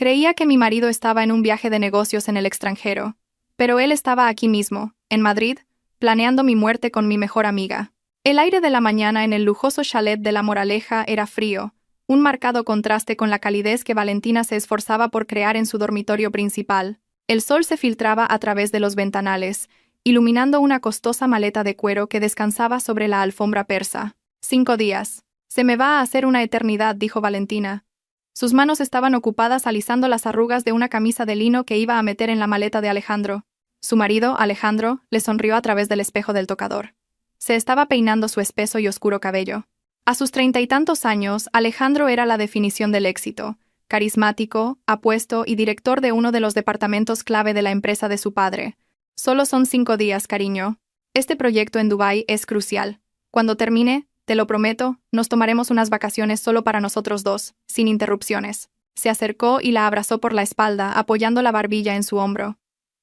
Creía que mi marido estaba en un viaje de negocios en el extranjero, pero él estaba aquí mismo, en Madrid, planeando mi muerte con mi mejor amiga. El aire de la mañana en el lujoso chalet de La Moraleja era frío, un marcado contraste con la calidez que Valentina se esforzaba por crear en su dormitorio principal. El sol se filtraba a través de los ventanales, iluminando una costosa maleta de cuero que descansaba sobre la alfombra persa. 5 días. Se me va a hacer una eternidad, dijo Valentina. Sus manos estaban ocupadas alisando las arrugas de una camisa de lino que iba a meter en la maleta de Alejandro. Su marido, Alejandro, le sonrió a través del espejo del tocador. Se estaba peinando su espeso y oscuro cabello. A sus 30 y tantos años, Alejandro era la definición del éxito, carismático, apuesto y director de uno de los departamentos clave de la empresa de su padre. Solo son 5 días, cariño. Este proyecto en Dubái es crucial. Cuando termine, te lo prometo, nos tomaremos unas vacaciones solo para nosotros dos, sin interrupciones. Se acercó y la abrazó por la espalda, apoyando la barbilla en su hombro.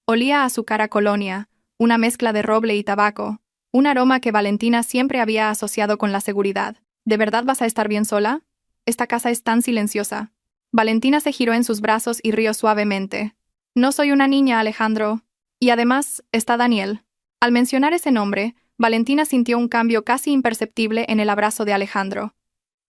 Olía a su cara colonia, una mezcla de roble y tabaco, un aroma que Valentina siempre había asociado con la seguridad. ¿De verdad vas a estar bien sola? Esta casa es tan silenciosa. Valentina se giró en sus brazos y rió suavemente. No soy una niña, Alejandro. Y además, está Daniel. Al mencionar ese nombre, Valentina sintió un cambio casi imperceptible en el abrazo de Alejandro.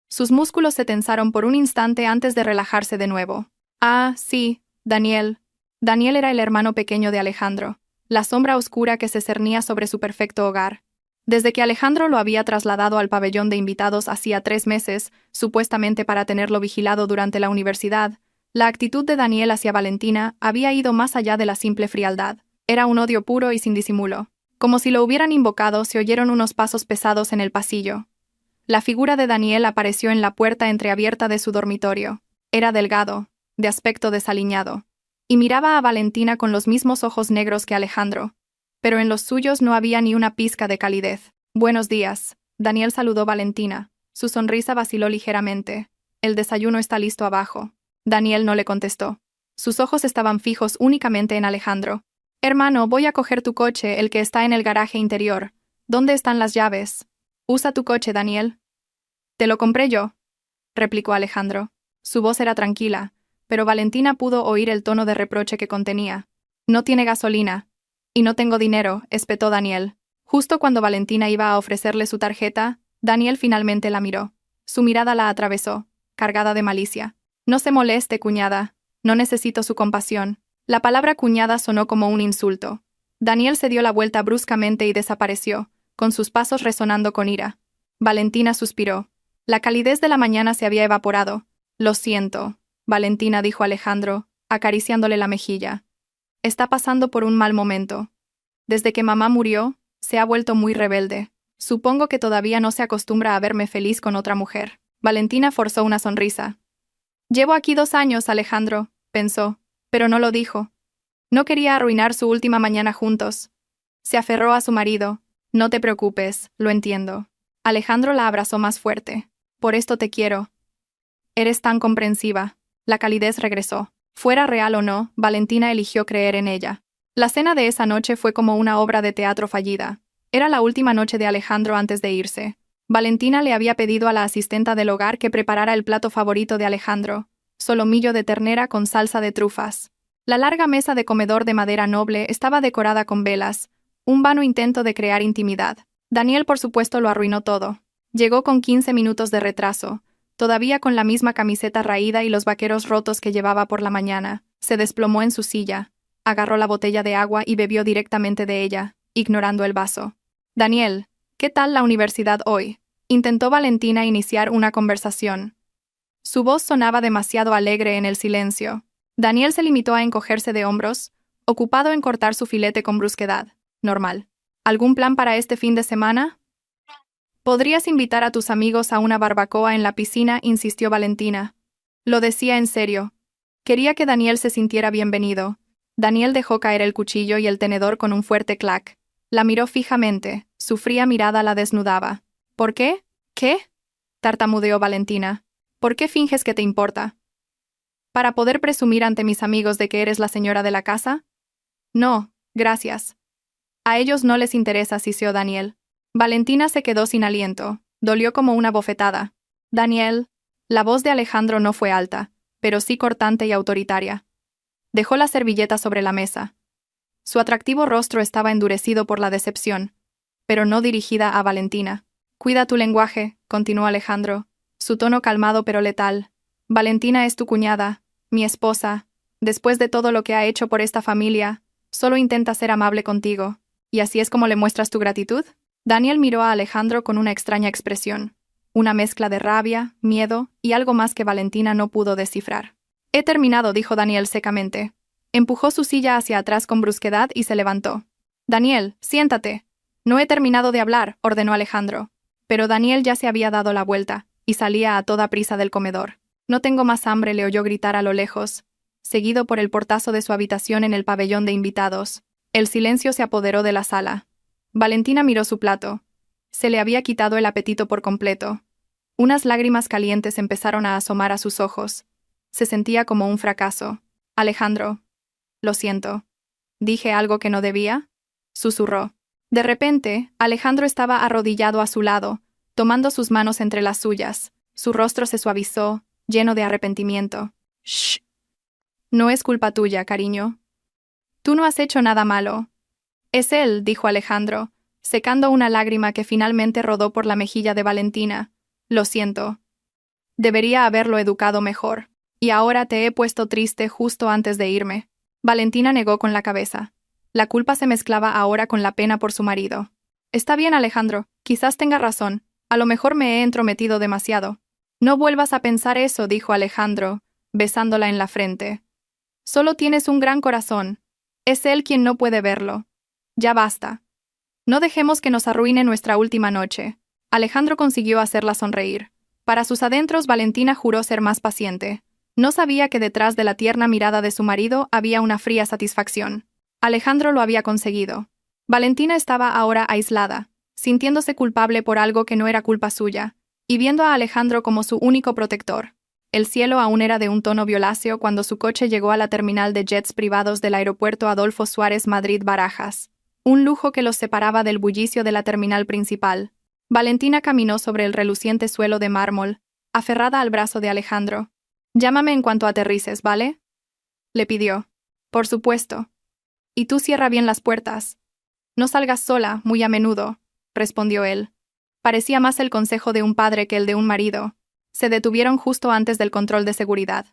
Sus músculos se tensaron por un instante antes de relajarse de nuevo. Ah, sí, Daniel. Daniel era el hermano pequeño de Alejandro, la sombra oscura que se cernía sobre su perfecto hogar. Desde que Alejandro lo había trasladado al pabellón de invitados hacía 3 meses, supuestamente para tenerlo vigilado durante la universidad, la actitud de Daniel hacia Valentina había ido más allá de la simple frialdad. Era un odio puro y sin disimulo. Como si lo hubieran invocado, se oyeron unos pasos pesados en el pasillo. La figura de Daniel apareció en la puerta entreabierta de su dormitorio. Era delgado, de aspecto desaliñado, y miraba a Valentina con los mismos ojos negros que Alejandro, pero en los suyos no había ni una pizca de calidez. «Buenos días», Daniel saludó a Valentina. Su sonrisa vaciló ligeramente. «El desayuno está listo abajo». Daniel no le contestó. Sus ojos estaban fijos únicamente en Alejandro. «Hermano, voy a coger tu coche, el que está en el garaje interior. ¿Dónde están las llaves?» «Usa tu coche, Daniel». «Te lo compré yo», replicó Alejandro. Su voz era tranquila, pero Valentina pudo oír el tono de reproche que contenía. «No tiene gasolina». «Y no tengo dinero», espetó Daniel. Justo cuando Valentina iba a ofrecerle su tarjeta, Daniel finalmente la miró. Su mirada la atravesó, cargada de malicia. «No se moleste, cuñada. No necesito su compasión». La palabra cuñada sonó como un insulto. Daniel se dio la vuelta bruscamente y desapareció, con sus pasos resonando con ira. Valentina suspiró. La calidez de la mañana se había evaporado. «Lo siento», Valentina dijo a Alejandro, acariciándole la mejilla. «Está pasando por un mal momento. Desde que mamá murió, se ha vuelto muy rebelde. Supongo que todavía no se acostumbra a verme feliz con otra mujer». Valentina forzó una sonrisa. «Llevo aquí 2 años, Alejandro», pensó, pero no lo dijo. No quería arruinar su última mañana juntos. Se aferró a su marido. «No te preocupes, lo entiendo». Alejandro la abrazó más fuerte. «Por esto te quiero. Eres tan comprensiva». La calidez regresó. Fuera real o no, Valentina eligió creer en ella. La cena de esa noche fue como una obra de teatro fallida. Era la última noche de Alejandro antes de irse. Valentina le había pedido a la asistenta del hogar que preparara el plato favorito de Alejandro, solomillo de ternera con salsa de trufas. La larga mesa de comedor de madera noble estaba decorada con velas, un vano intento de crear intimidad. Daniel, por supuesto, lo arruinó todo. Llegó con 15 minutos de retraso, todavía con la misma camiseta raída y los vaqueros rotos que llevaba por la mañana. Se desplomó en su silla, agarró la botella de agua y bebió directamente de ella, ignorando el vaso. «Daniel, ¿qué tal la universidad hoy?», intentó Valentina iniciar una conversación. Su voz sonaba demasiado alegre en el silencio. Daniel se limitó a encogerse de hombros, ocupado en cortar su filete con brusquedad. «Normal. ¿Algún plan para este fin de semana?» «Podrías invitar a tus amigos a una barbacoa en la piscina», insistió Valentina. Lo decía en serio. Quería que Daniel se sintiera bienvenido. Daniel dejó caer el cuchillo y el tenedor con un fuerte clac. La miró fijamente, su fría mirada la desnudaba. «¿Por qué? ¿Qué?», tartamudeó Valentina. «¿Por qué finges que te importa? ¿Para poder presumir ante mis amigos de que eres la señora de la casa?» «No, gracias». «A ellos no les interesa», siseó Daniel. Valentina se quedó sin aliento. Dolió como una bofetada. «Daniel». La voz de Alejandro no fue alta, pero sí cortante y autoritaria. Dejó la servilleta sobre la mesa. Su atractivo rostro estaba endurecido por la decepción, pero no dirigida a Valentina. «Cuida tu lenguaje», continuó Alejandro, su tono calmado pero letal. «Valentina es tu cuñada, mi esposa. Después de todo lo que ha hecho por esta familia, solo intenta ser amable contigo. ¿Y así es como le muestras tu gratitud?» Daniel miró a Alejandro con una extraña expresión, una mezcla de rabia, miedo y algo más que Valentina no pudo descifrar. «He terminado», dijo Daniel secamente. Empujó su silla hacia atrás con brusquedad y se levantó. «Daniel, siéntate». «No he terminado de hablar», ordenó Alejandro. Pero Daniel ya se había dado la vuelta y salía a toda prisa del comedor. «No tengo más hambre», le oyó gritar a lo lejos, seguido por el portazo de su habitación en el pabellón de invitados. El silencio se apoderó de la sala. Valentina miró su plato. Se le había quitado el apetito por completo. Unas lágrimas calientes empezaron a asomar a sus ojos. Se sentía como un fracaso. «Alejandro, lo siento. ¿Dije algo que no debía?», susurró. De repente, Alejandro estaba arrodillado a su lado, tomando sus manos entre las suyas. Su rostro se suavizó, lleno de arrepentimiento. «Shh. No es culpa tuya, cariño. Tú no has hecho nada malo». «Es él», dijo Alejandro, secando una lágrima que finalmente rodó por la mejilla de Valentina. «Lo siento. Debería haberlo educado mejor. Y ahora te he puesto triste justo antes de irme». Valentina negó con la cabeza. La culpa se mezclaba ahora con la pena por su marido. «Está bien, Alejandro, quizás tenga razón. A lo mejor me he entrometido demasiado». «No vuelvas a pensar eso», dijo Alejandro, besándola en la frente. «Solo tienes un gran corazón. Es él quien no puede verlo. Ya basta. No dejemos que nos arruine nuestra última noche». Alejandro consiguió hacerla sonreír. Para sus adentros, Valentina juró ser más paciente. No sabía que detrás de la tierna mirada de su marido había una fría satisfacción. Alejandro lo había conseguido. Valentina estaba ahora aislada, sintiéndose culpable por algo que no era culpa suya, y viendo a Alejandro como su único protector. El cielo aún era de un tono violáceo cuando su coche llegó a la terminal de jets privados del aeropuerto Adolfo Suárez Madrid-Barajas, un lujo que los separaba del bullicio de la terminal principal. Valentina caminó sobre el reluciente suelo de mármol, aferrada al brazo de Alejandro. «Llámame en cuanto aterrices, ¿vale?», le pidió. «Por supuesto. Y tú cierra bien las puertas. No salgas sola muy a menudo», respondió él. Parecía más el consejo de un padre que el de un marido. Se detuvieron justo antes del control de seguridad.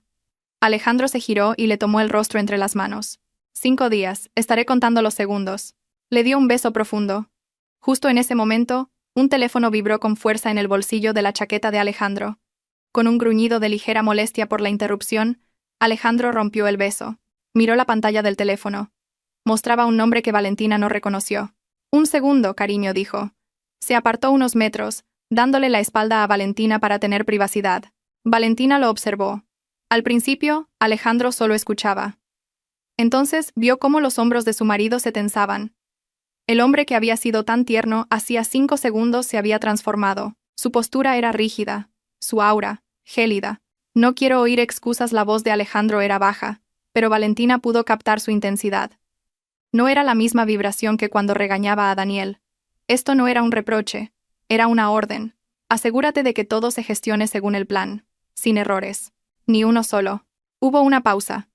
Alejandro se giró y le tomó el rostro entre las manos. «5 días, estaré contando los segundos». Le dio un beso profundo. Justo en ese momento, un teléfono vibró con fuerza en el bolsillo de la chaqueta de Alejandro. Con un gruñido de ligera molestia por la interrupción, Alejandro rompió el beso. Miró la pantalla del teléfono. Mostraba un nombre que Valentina no reconoció. «Un segundo, cariño», dijo. Se apartó unos metros, dándole la espalda a Valentina para tener privacidad. Valentina lo observó. Al principio, Alejandro solo escuchaba. Entonces vio cómo los hombros de su marido se tensaban. El hombre que había sido tan tierno hacía 5 segundos se había transformado. Su postura era rígida, su aura, gélida. «No quiero oír excusas», la voz de Alejandro era baja, pero Valentina pudo captar su intensidad. No era la misma vibración que cuando regañaba a Daniel. Esto no era un reproche, era una orden. «Asegúrate de que todo se gestione según el plan, sin errores. Ni uno solo». Hubo una pausa.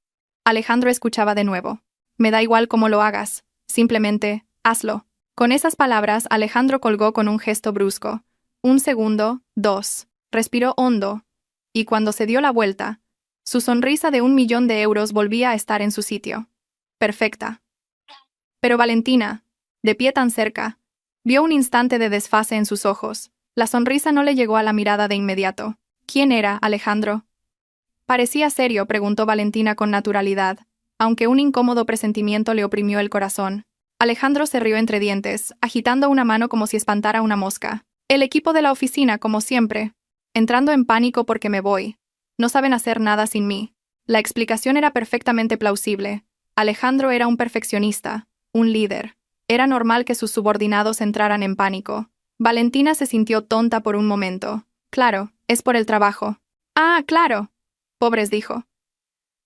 Alejandro escuchaba de nuevo. «Me da igual cómo lo hagas, simplemente, hazlo». Con esas palabras, Alejandro colgó con un gesto brusco. 1 segundo, 2. Respiró hondo. Y cuando se dio la vuelta, su sonrisa de 1.000.000 de euros volvía a estar en su sitio. Perfecta. Pero Valentina, de pie tan cerca, vio un instante de desfase en sus ojos. La sonrisa no le llegó a la mirada de inmediato. «¿Quién era, Alejandro?». «Parecía serio», preguntó Valentina con naturalidad, aunque un incómodo presentimiento le oprimió el corazón. Alejandro se rió entre dientes, agitando una mano como si espantara una mosca. «El equipo de la oficina, como siempre. Entrando en pánico porque me voy. No saben hacer nada sin mí». La explicación era perfectamente plausible. Alejandro era un perfeccionista, un líder. Era normal que sus subordinados entraran en pánico. Valentina se sintió tonta por un momento. «Claro, es por el trabajo». «Ah, claro». «Pobres», dijo.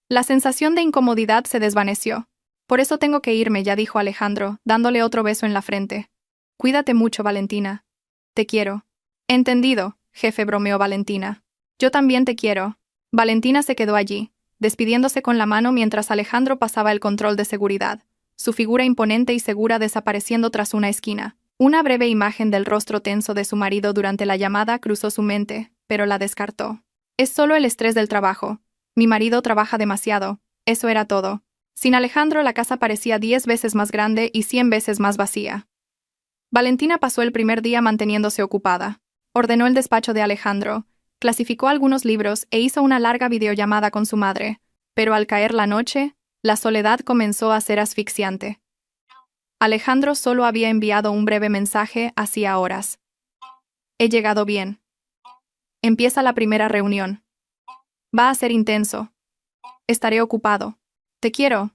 La sensación de incomodidad se desvaneció. «Por eso tengo que irme ya», dijo Alejandro, dándole otro beso en la frente. «Cuídate mucho, Valentina. Te quiero». «Entendido, jefe», bromeó Valentina. «Yo también te quiero». Valentina se quedó allí, despidiéndose con la mano mientras Alejandro pasaba el control de seguridad, su figura imponente y segura desapareciendo tras una esquina. Una breve imagen del rostro tenso de su marido durante la llamada cruzó su mente, pero la descartó. Es solo el estrés del trabajo. Mi marido trabaja demasiado. Eso era todo. Sin Alejandro la casa parecía 10 veces más grande y 100 veces más vacía. Valentina pasó el primer día manteniéndose ocupada. Ordenó el despacho de Alejandro, clasificó algunos libros e hizo una larga videollamada con su madre, pero al caer la noche, la soledad comenzó a ser asfixiante. Alejandro solo había enviado un breve mensaje hacía horas. He llegado bien. Empieza la primera reunión. Va a ser intenso. Estaré ocupado. Te quiero.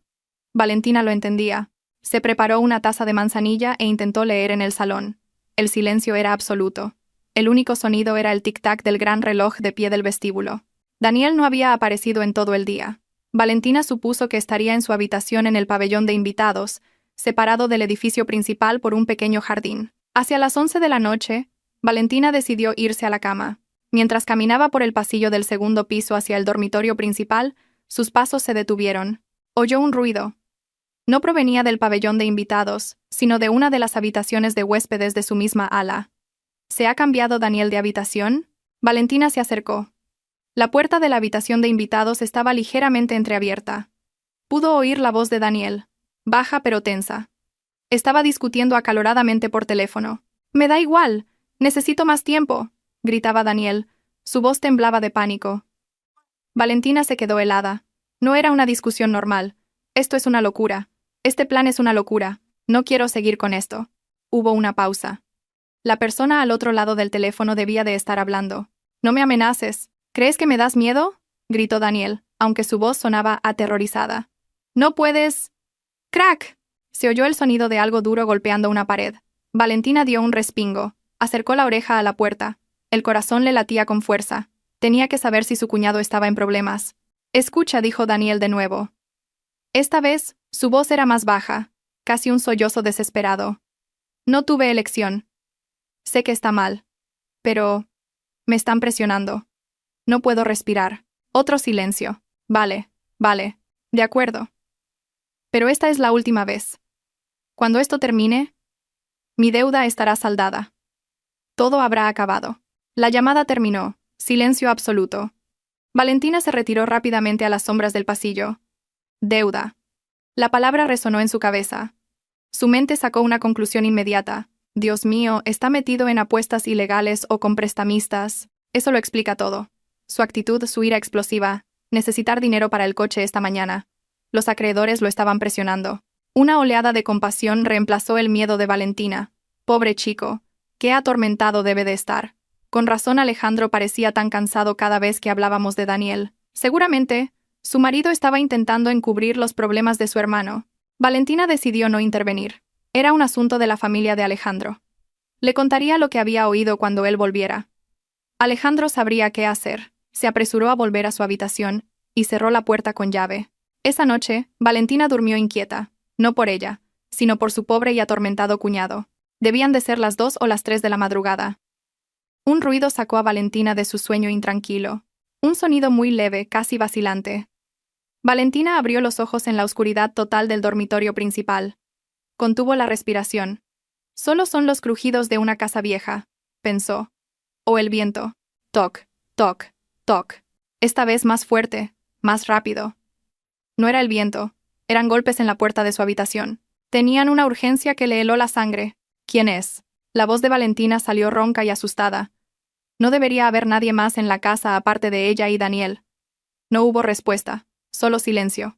Valentina lo entendía. Se preparó una taza de manzanilla e intentó leer en el salón. El silencio era absoluto. El único sonido era el tic-tac del gran reloj de pie del vestíbulo. Daniel no había aparecido en todo el día. Valentina supuso que estaría en su habitación en el pabellón de invitados, separado del edificio principal por un pequeño jardín. Hacia las 11 de la noche, Valentina decidió irse a la cama. Mientras caminaba por el pasillo del segundo piso hacia el dormitorio principal, sus pasos se detuvieron. Oyó un ruido. No provenía del pabellón de invitados, sino de una de las habitaciones de huéspedes de su misma ala. ¿Se ha cambiado Daniel de habitación? Valentina se acercó. La puerta de la habitación de invitados estaba ligeramente entreabierta. Pudo oír la voz de Daniel, baja pero tensa. Estaba discutiendo acaloradamente por teléfono. «Me da igual. Necesito más tiempo», gritaba Daniel. Su voz temblaba de pánico. Valentina se quedó helada. No era una discusión normal. Esto es una locura. Este plan es una locura. No quiero seguir con esto. Hubo una pausa. La persona al otro lado del teléfono debía de estar hablando. «No me amenaces. ¿Crees que me das miedo?», gritó Daniel, aunque su voz sonaba aterrorizada. «No puedes...» ¡Crack! Se oyó el sonido de algo duro golpeando una pared. Valentina dio un respingo. Acercó la oreja a la puerta. El corazón le latía con fuerza. Tenía que saber si su cuñado estaba en problemas. «Escucha», dijo Daniel de nuevo. Esta vez, su voz era más baja, casi un sollozo desesperado. «No tuve elección. Sé que está mal. Pero... me están presionando. No puedo respirar». Otro silencio. «Vale, vale. De acuerdo. Pero esta es la última vez. Cuando esto termine, mi deuda estará saldada. Todo habrá acabado». La llamada terminó. Silencio absoluto. Valentina se retiró rápidamente a las sombras del pasillo. Deuda. La palabra resonó en su cabeza. Su mente sacó una conclusión inmediata. Dios mío, está metido en apuestas ilegales o con prestamistas. Eso lo explica todo. Su actitud, su ira explosiva. Necesitar dinero para el coche esta mañana. Los acreedores lo estaban presionando. Una oleada de compasión reemplazó el miedo de Valentina. Pobre chico. Qué atormentado debe de estar. Con razón Alejandro parecía tan cansado cada vez que hablábamos de Daniel. Seguramente, su marido estaba intentando encubrir los problemas de su hermano. Valentina decidió no intervenir. Era un asunto de la familia de Alejandro. Le contaría lo que había oído cuando él volviera. Alejandro sabría qué hacer. Se apresuró a volver a su habitación y cerró la puerta con llave. Esa noche, Valentina durmió inquieta, no por ella, sino por su pobre y atormentado cuñado. Debían de ser las 2 o las 3 de la madrugada. Un ruido sacó a Valentina de su sueño intranquilo. Un sonido muy leve, casi vacilante. Valentina abrió los ojos en la oscuridad total del dormitorio principal. Contuvo la respiración. Solo son los crujidos de una casa vieja, pensó. O el viento. Toc, toc, toc. Esta vez más fuerte, más rápido. No era el viento, eran golpes en la puerta de su habitación. Tenían una urgencia que le heló la sangre. ¿Quién es? La voz de Valentina salió ronca y asustada. No debería haber nadie más en la casa aparte de ella y Daniel. No hubo respuesta, solo silencio.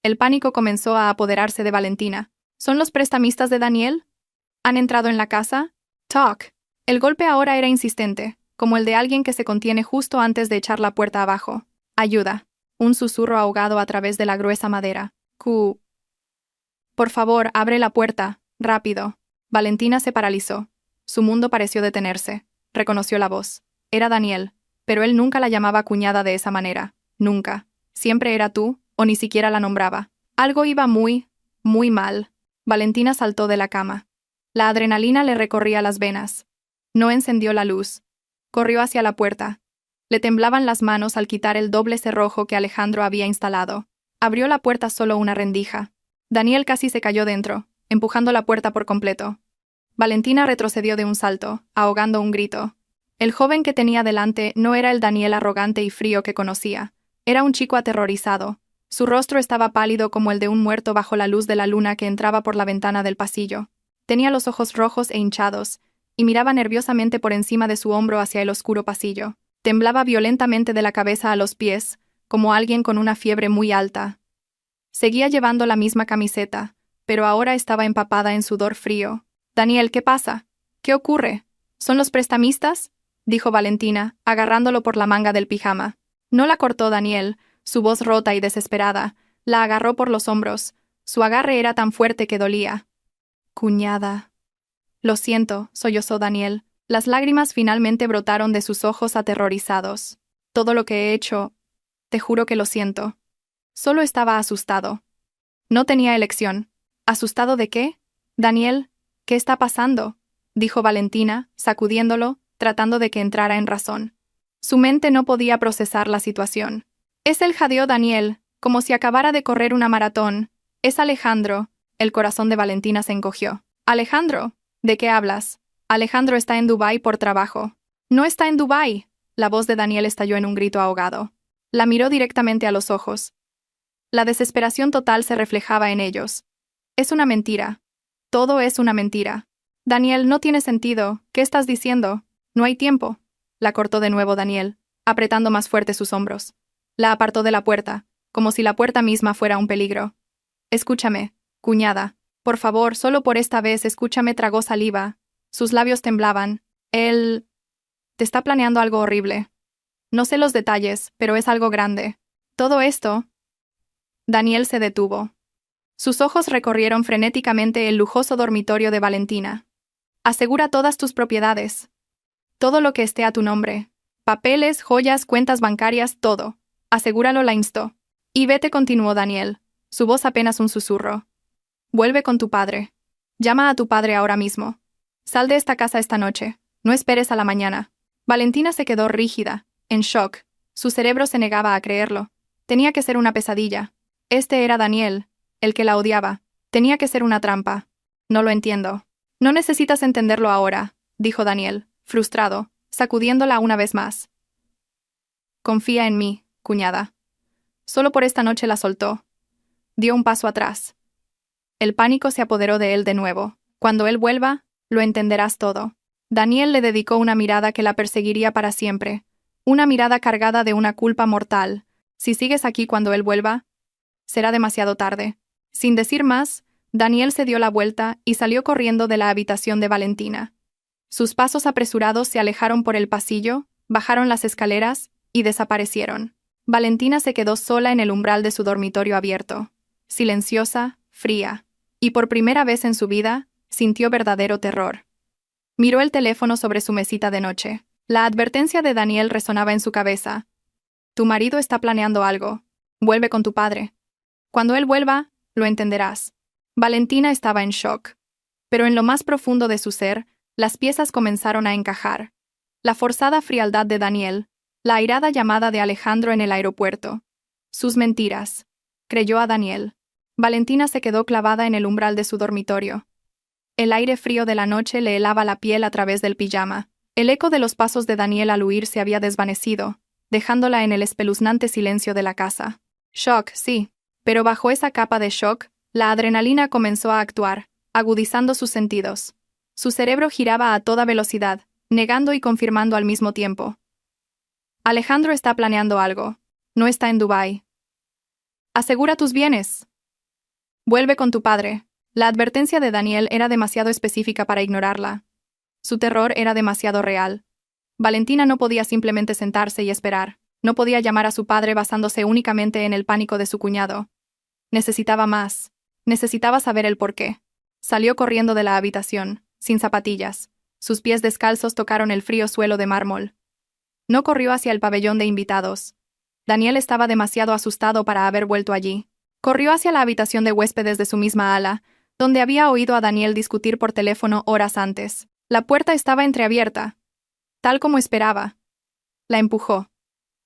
El pánico comenzó a apoderarse de Valentina. ¿Son los prestamistas de Daniel? ¿Han entrado en la casa? Talk. El golpe ahora era insistente, como el de alguien que se contiene justo antes de echar la puerta abajo. Ayuda. Un susurro ahogado a través de la gruesa madera. Q. Por favor, abre la puerta, rápido. Valentina se paralizó. Su mundo pareció detenerse. Reconoció la voz. Era Daniel, pero él nunca la llamaba cuñada de esa manera. Nunca. Siempre era tú, o ni siquiera la nombraba. Algo iba muy, muy mal. Valentina saltó de la cama. La adrenalina le recorría las venas. No encendió la luz. Corrió hacia la puerta. Le temblaban las manos al quitar el doble cerrojo que Alejandro había instalado. Abrió la puerta solo una rendija. Daniel casi se cayó dentro, empujando la puerta por completo. Valentina retrocedió de un salto, ahogando un grito. El joven que tenía delante no era el Daniel arrogante y frío que conocía. Era un chico aterrorizado. Su rostro estaba pálido como el de un muerto bajo la luz de la luna que entraba por la ventana del pasillo. Tenía los ojos rojos e hinchados, y miraba nerviosamente por encima de su hombro hacia el oscuro pasillo. Temblaba violentamente de la cabeza a los pies, como alguien con una fiebre muy alta. Seguía llevando la misma camiseta, pero ahora estaba empapada en sudor frío. «Daniel, ¿qué pasa? ¿Qué ocurre? ¿Son los prestamistas?», dijo Valentina, agarrándolo por la manga del pijama. No la cortó Daniel, su voz rota y desesperada. La agarró por los hombros. Su agarre era tan fuerte que dolía. «Cuñada». «Lo siento», sollozó Daniel. Las lágrimas finalmente brotaron de sus ojos aterrorizados. «Todo lo que he hecho, te juro que lo siento». Solo estaba asustado. No tenía elección. ¿Asustado de qué? «Daniel, ¿qué está pasando?», dijo Valentina, sacudiéndolo, tratando de que entrara en razón. Su mente no podía procesar la situación. «Es él», jadeó Daniel, como si acabara de correr una maratón. «Es Alejandro». El corazón de Valentina se encogió. «¿Alejandro? ¿De qué hablas? Alejandro está en Dubái por trabajo». «No está en Dubái». La voz de Daniel estalló en un grito ahogado. La miró directamente a los ojos. La desesperación total se reflejaba en ellos. «Es una mentira. Todo es una mentira». «Daniel, no tiene sentido. ¿Qué estás diciendo? No hay tiempo». La cortó de nuevo Daniel, apretando más fuerte sus hombros. La apartó de la puerta, como si la puerta misma fuera un peligro. «Escúchame, cuñada. Por favor, solo por esta vez escúchame», tragó saliva. Sus labios temblaban. «Él te está planeando algo horrible. No sé los detalles, pero es algo grande. Todo esto...». Daniel se detuvo. Sus ojos recorrieron frenéticamente el lujoso dormitorio de Valentina. «Asegura todas tus propiedades. Todo lo que esté a tu nombre. Papeles, joyas, cuentas bancarias, todo. Asegúralo», la instó. «Y vete», continuó Daniel, su voz apenas un susurro. «Vuelve con tu padre. Llama a tu padre ahora mismo. Sal de esta casa esta noche. No esperes a la mañana». Valentina se quedó rígida, en shock. Su cerebro se negaba a creerlo. Tenía que ser una pesadilla. Este era Daniel, el que la odiaba. Tenía que ser una trampa. «No lo entiendo». «No necesitas entenderlo ahora», dijo Daniel, frustrado, sacudiéndola una vez más. «Confía en mí, cuñada». Solo por esta noche la soltó. Dio un paso atrás. El pánico se apoderó de él de nuevo. «Cuando él vuelva, lo entenderás todo». Daniel le dedicó una mirada que la perseguiría para siempre. Una mirada cargada de una culpa mortal. «Si sigues aquí cuando él vuelva, será demasiado tarde». Sin decir más, Daniel se dio la vuelta y salió corriendo de la habitación de Valentina. Sus pasos apresurados se alejaron por el pasillo, bajaron las escaleras y desaparecieron. Valentina se quedó sola en el umbral de su dormitorio abierto, silenciosa, fría, y por primera vez en su vida, sintió verdadero terror. Miró el teléfono sobre su mesita de noche. La advertencia de Daniel resonaba en su cabeza. «Tu marido está planeando algo. Vuelve con tu padre. Cuando él vuelva, lo entenderás». Valentina estaba en shock. Pero en lo más profundo de su ser, las piezas comenzaron a encajar. La forzada frialdad de Daniel, la airada llamada de Alejandro en el aeropuerto. Sus mentiras. Creyó a Daniel. Valentina se quedó clavada en el umbral de su dormitorio. El aire frío de la noche le helaba la piel a través del pijama. El eco de los pasos de Daniel al huir se había desvanecido, dejándola en el espeluznante silencio de la casa. Shock, sí. Pero bajo esa capa de shock, la adrenalina comenzó a actuar, agudizando sus sentidos. Su cerebro giraba a toda velocidad, negando y confirmando al mismo tiempo. «Alejandro está planeando algo. No está en Dubái. Asegura tus bienes. Vuelve con tu padre». La advertencia de Daniel era demasiado específica para ignorarla. Su terror era demasiado real. Valentina no podía simplemente sentarse y esperar. No podía llamar a su padre basándose únicamente en el pánico de su cuñado. Necesitaba más. Necesitaba saber el porqué. Salió corriendo de la habitación, sin zapatillas. Sus pies descalzos tocaron el frío suelo de mármol. No corrió hacia el pabellón de invitados. Daniel estaba demasiado asustado para haber vuelto allí. Corrió hacia la habitación de huéspedes de su misma ala, donde había oído a Daniel discutir por teléfono horas antes. La puerta estaba entreabierta, tal como esperaba. La empujó.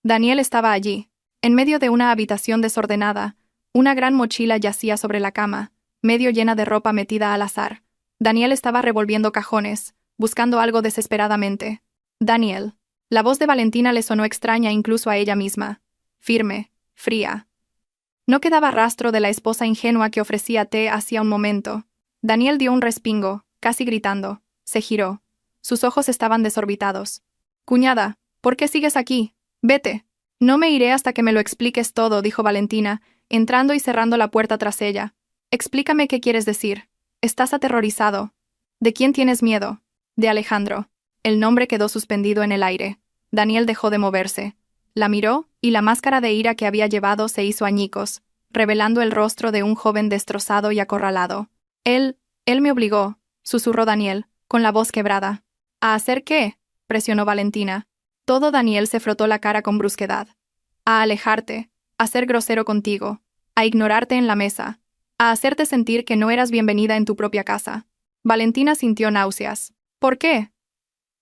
Daniel estaba allí. En medio de una habitación desordenada, una gran mochila yacía sobre la cama, medio llena de ropa metida al azar. Daniel estaba revolviendo cajones, buscando algo desesperadamente. Daniel. La voz de Valentina le sonó extraña incluso a ella misma. Firme, fría. No quedaba rastro de la esposa ingenua que ofrecía té hacía un momento. Daniel dio un respingo, casi gritando. Se giró. Sus ojos estaban desorbitados. «Cuñada, ¿por qué sigues aquí? Vete». «No me iré hasta que me lo expliques todo», dijo Valentina, entrando y cerrando la puerta tras ella. «Explícame qué quieres decir. Estás aterrorizado. ¿De quién tienes miedo?» «De Alejandro». El nombre quedó suspendido en el aire. Daniel dejó de moverse. La miró, y la máscara de ira que había llevado se hizo añicos, revelando el rostro de un joven destrozado y acorralado. Él me obligó», susurró Daniel, con la voz quebrada. «¿A hacer qué?», presionó Valentina. Todo Daniel se frotó la cara con brusquedad. «A alejarte, a ser grosero contigo, a ignorarte en la mesa, a hacerte sentir que no eras bienvenida en tu propia casa». Valentina sintió náuseas. «¿Por qué?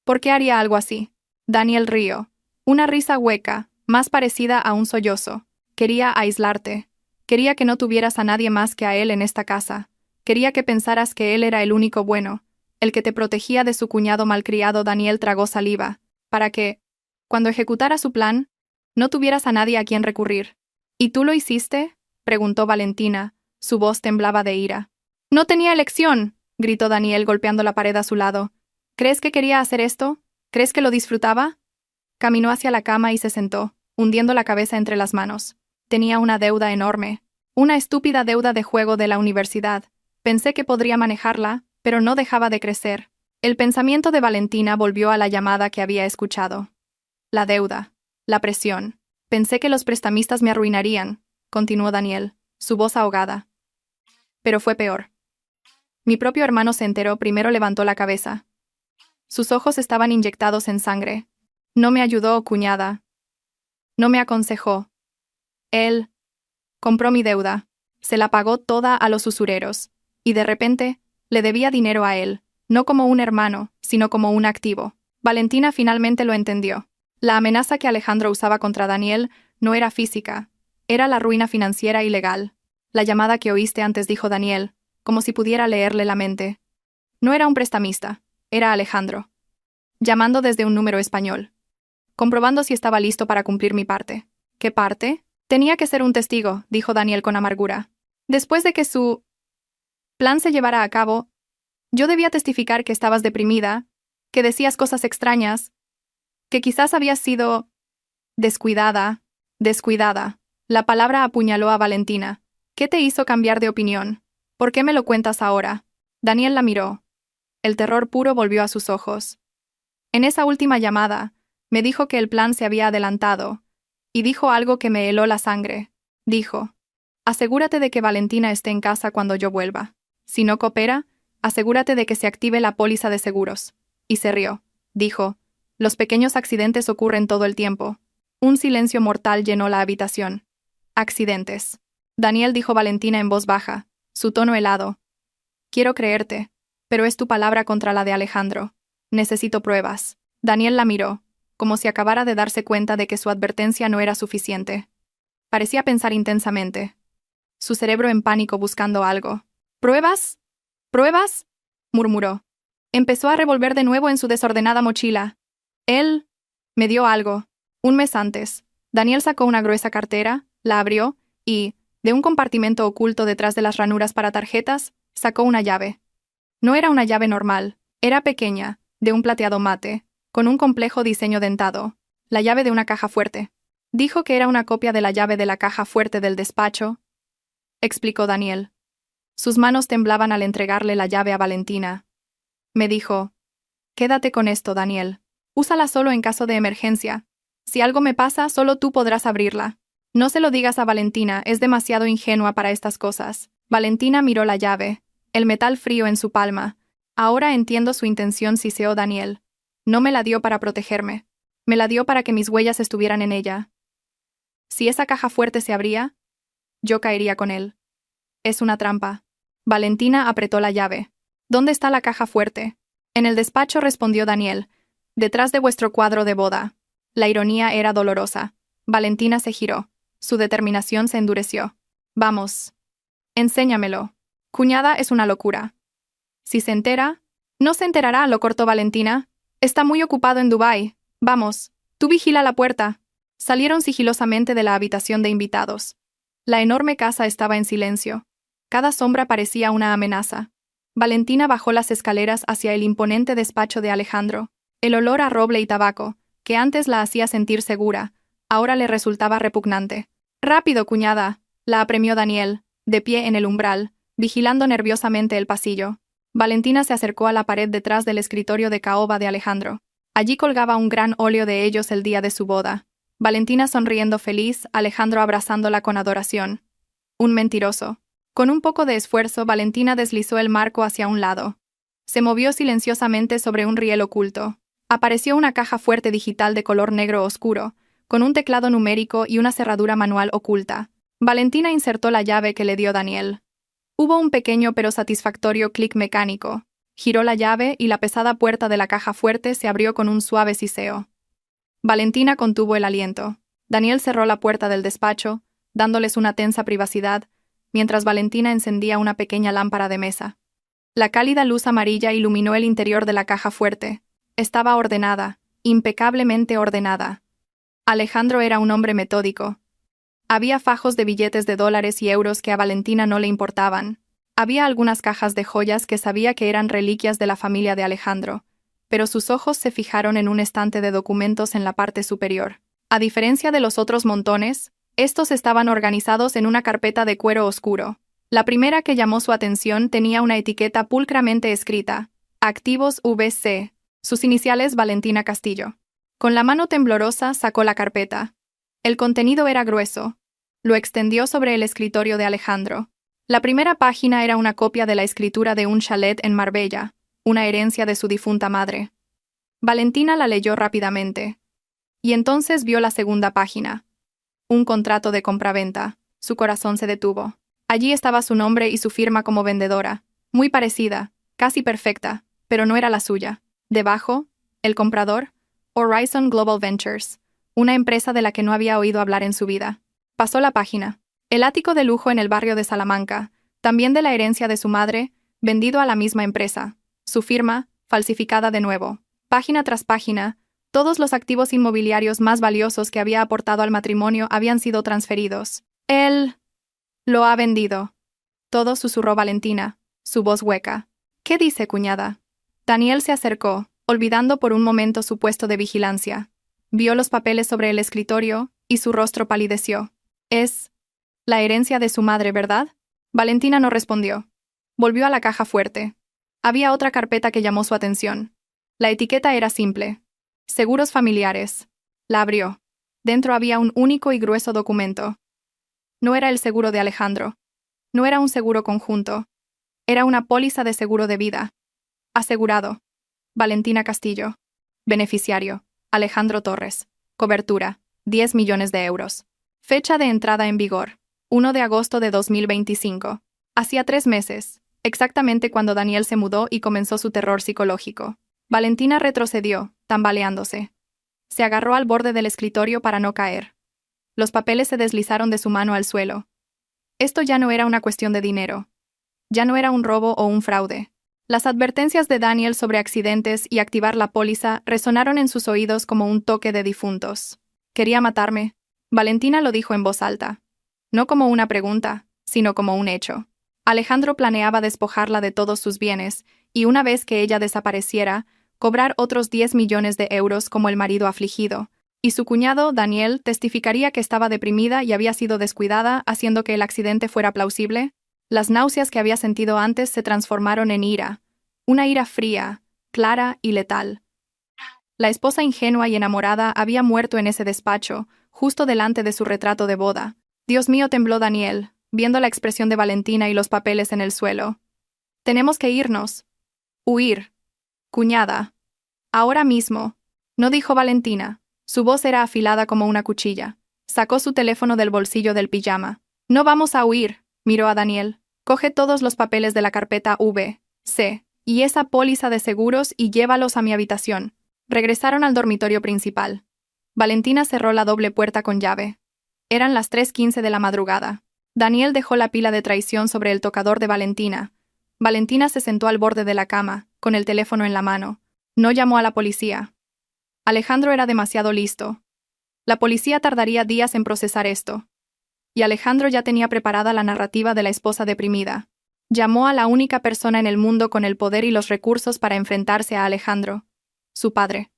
¿Por qué haría algo así?». Daniel rió. Una risa hueca, más parecida a un sollozo. «Quería aislarte. Quería que no tuvieras a nadie más que a él en esta casa. Quería que pensaras que él era el único bueno, el que te protegía de su cuñado malcriado». Daniel tragó saliva. «Para que, cuando ejecutara su plan, no tuvieras a nadie a quien recurrir». «¿Y tú lo hiciste?», preguntó Valentina. Su voz temblaba de ira. «No tenía elección», gritó Daniel golpeando la pared a su lado. «¿Crees que quería hacer esto? ¿Crees que lo disfrutaba?». Caminó hacia la cama y se sentó, hundiendo la cabeza entre las manos. Tenía una deuda enorme. Una estúpida deuda de juego de la universidad. Pensé que podría manejarla, pero no dejaba de crecer. El pensamiento de Valentina volvió a la llamada que había escuchado. La deuda. La presión. «Pensé que los prestamistas me arruinarían», continuó Daniel, su voz ahogada. «Pero fue peor. Mi propio hermano se enteró, primero levantó la cabeza. Sus ojos estaban inyectados en sangre. No me ayudó, cuñada. No me aconsejó. Él compró mi deuda. Se la pagó toda a los usureros. Y de repente, le debía dinero a él, no como un hermano, sino como un activo». Valentina finalmente lo entendió. La amenaza que Alejandro usaba contra Daniel no era física, era la ruina financiera y legal. «La llamada que oíste antes», dijo Daniel, como si pudiera leerle la mente. No era un prestamista, era Alejandro. Llamando desde un número español. Comprobando si estaba listo para cumplir mi parte. «¿Qué parte?». «Tenía que ser un testigo», dijo Daniel con amargura. «Después de que su plan se llevara a cabo, yo debía testificar que estabas deprimida, que decías cosas extrañas, que quizás habías sido descuidada». La palabra apuñaló a Valentina. «¿Qué te hizo cambiar de opinión? ¿Por qué me lo cuentas ahora?». Daniel la miró. El terror puro volvió a sus ojos. «En esa última llamada, me dijo que el plan se había adelantado, y dijo algo que me heló la sangre. Dijo: asegúrate de que Valentina esté en casa cuando yo vuelva. Si no coopera, asegúrate de que se active la póliza de seguros». Y se rió. Dijo: los pequeños accidentes ocurren todo el tiempo. Un silencio mortal llenó la habitación. «Accidentes», Daniel dijo Valentina en voz baja, su tono helado. «Quiero creerte, pero es tu palabra contra la de Alejandro. Necesito pruebas». Daniel la miró, como si acabara de darse cuenta de que su advertencia no era suficiente. Parecía pensar intensamente. Su cerebro en pánico buscando algo. «¿Pruebas? ¿Pruebas?», murmuró. Empezó a revolver de nuevo en su desordenada mochila. «Él me dio algo. Un mes antes». Daniel sacó una gruesa cartera, la abrió, y, de un compartimento oculto detrás de las ranuras para tarjetas, sacó una llave. No era una llave normal, era pequeña, de un plateado mate, con un complejo diseño dentado. La llave de una caja fuerte. «Dijo que era una copia de la llave de la caja fuerte del despacho», explicó Daniel. Sus manos temblaban al entregarle la llave a Valentina. «Me dijo: quédate con esto, Daniel. Úsala solo en caso de emergencia. Si algo me pasa, solo tú podrás abrirla. No se lo digas a Valentina, es demasiado ingenua para estas cosas». Valentina miró la llave, el metal frío en su palma. «Ahora entiendo su intención», siseó Daniel. «No me la dio para protegerme. Me la dio para que mis huellas estuvieran en ella. Si esa caja fuerte se abría, yo caería con él. Es una trampa». Valentina apretó la llave. «¿Dónde está la caja fuerte?». «En el despacho», respondió Daniel. «Detrás de vuestro cuadro de boda». La ironía era dolorosa. Valentina se giró. Su determinación se endureció. Vamos. Enséñamelo. Cuñada, es una locura. Si se entera... No se enterará, lo cortó Valentina. Está muy ocupado en Dubái. Vamos. Tú vigila la puerta. Salieron sigilosamente de la habitación de invitados. La enorme casa estaba en silencio. Cada sombra parecía una amenaza. Valentina bajó las escaleras hacia el imponente despacho de Alejandro. El olor a roble y tabaco, que antes la hacía sentir segura, ahora le resultaba repugnante. «Rápido, cuñada», la apremió Daniel, de pie en el umbral, vigilando nerviosamente el pasillo. Valentina se acercó a la pared detrás del escritorio de caoba de Alejandro. Allí colgaba un gran óleo de ellos el día de su boda. Valentina sonriendo feliz, Alejandro abrazándola con adoración. Un mentiroso. Con un poco de esfuerzo, Valentina deslizó el marco hacia un lado. Se movió silenciosamente sobre un riel oculto. Apareció una caja fuerte digital de color negro oscuro, con un teclado numérico y una cerradura manual oculta. Valentina insertó la llave que le dio Daniel. Hubo un pequeño pero satisfactorio clic mecánico. Giró la llave y la pesada puerta de la caja fuerte se abrió con un suave siseo. Valentina contuvo el aliento. Daniel cerró la puerta del despacho, dándoles una tensa privacidad, mientras Valentina encendía una pequeña lámpara de mesa. La cálida luz amarilla iluminó el interior de la caja fuerte. Estaba ordenada, impecablemente ordenada. Alejandro era un hombre metódico. Había fajos de billetes de dólares y euros que a Valentina no le importaban. Había algunas cajas de joyas que sabía que eran reliquias de la familia de Alejandro, pero sus ojos se fijaron en un estante de documentos en la parte superior. A diferencia de los otros montones, estos estaban organizados en una carpeta de cuero oscuro. La primera que llamó su atención tenía una etiqueta pulcramente escrita: Activos VC, sus iniciales Valentina Castillo. Con la mano temblorosa sacó la carpeta. El contenido era grueso. Lo extendió sobre el escritorio de Alejandro. La primera página era una copia de la escritura de un chalet en Marbella, una herencia de su difunta madre. Valentina la leyó rápidamente. Y entonces vio la segunda página. Un contrato de compraventa. Su corazón se detuvo. Allí estaba su nombre y su firma como vendedora. Muy parecida, casi perfecta, pero no era la suya. Debajo, el comprador, Horizon Global Ventures, una empresa de la que no había oído hablar en su vida. Pasó la página. El ático de lujo en el barrio de Salamanca, también de la herencia de su madre, vendido a la misma empresa. Su firma, falsificada de nuevo. Página tras página, todos los activos inmobiliarios más valiosos que había aportado al matrimonio habían sido transferidos. Él lo ha vendido. Todo, susurró Valentina, su voz hueca. ¿Qué dice, cuñada? Daniel se acercó, olvidando por un momento su puesto de vigilancia. Vio los papeles sobre el escritorio, y su rostro palideció. Es la herencia de su madre, ¿verdad? Valentina no respondió. Volvió a la caja fuerte. Había otra carpeta que llamó su atención. La etiqueta era simple. Seguros familiares. La abrió. Dentro había un único y grueso documento. No era el seguro de Alejandro. No era un seguro conjunto. Era una póliza de seguro de vida. Asegurado. Valentina Castillo. Beneficiario: Alejandro Torres. Cobertura: 10 millones de euros. Fecha de entrada en vigor: 1 de agosto de 2025. Hacía 3 meses, exactamente cuando Daniel se mudó y comenzó su terror psicológico. Valentina retrocedió, tambaleándose. Se agarró al borde del escritorio para no caer. Los papeles se deslizaron de su mano al suelo. Esto ya no era una cuestión de dinero. Ya no era un robo o un fraude. Las advertencias de Daniel sobre accidentes y activar la póliza resonaron en sus oídos como un toque de difuntos. «Quería matarme». Valentina lo dijo en voz alta. No como una pregunta, sino como un hecho. Alejandro planeaba despojarla de todos sus bienes, y una vez que ella desapareciera, cobrar otros 10 millones de euros como el marido afligido, y su cuñado, Daniel, testificaría que estaba deprimida y había sido descuidada, haciendo que el accidente fuera plausible. Las náuseas que había sentido antes se transformaron en ira, una ira fría, clara y letal. La esposa ingenua y enamorada había muerto en ese despacho, justo delante de su retrato de boda. Dios mío, tembló Daniel, viendo la expresión de Valentina y los papeles en el suelo. «Tenemos que irnos. Huir. Cuñada. Ahora mismo», no dijo Valentina. Su voz era afilada como una cuchilla. Sacó su teléfono del bolsillo del pijama. «No vamos a huir», miró a Daniel. «Coge todos los papeles de la carpeta V.C. y esa póliza de seguros y llévalos a mi habitación». Regresaron al dormitorio principal. Valentina cerró la doble puerta con llave. Eran las 3:15 de la madrugada. Daniel dejó la pila de traición sobre el tocador de Valentina. Valentina se sentó al borde de la cama, con el teléfono en la mano. No llamó a la policía. Alejandro era demasiado listo. La policía tardaría días en procesar esto. Y Alejandro ya tenía preparada la narrativa de la esposa deprimida. Llamó a la única persona en el mundo con el poder y los recursos para enfrentarse a Alejandro, su padre.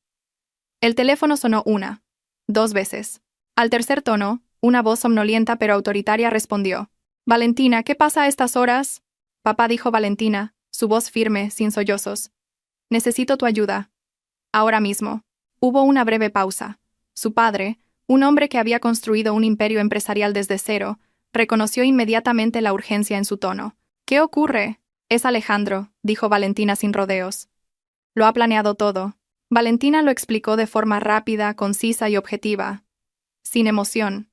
El teléfono sonó 1, 2 veces. Al tercer tono, una voz somnolienta pero autoritaria respondió. «Valentina, ¿qué pasa a estas horas?» «Papá», dijo Valentina, su voz firme, sin sollozos. «Necesito tu ayuda. Ahora mismo». Hubo una breve pausa. Su padre, un hombre que había construido un imperio empresarial desde cero, reconoció inmediatamente la urgencia en su tono. «¿Qué ocurre?» «Es Alejandro», dijo Valentina sin rodeos. «Lo ha planeado todo». Valentina lo explicó de forma rápida, concisa y objetiva. Sin emoción.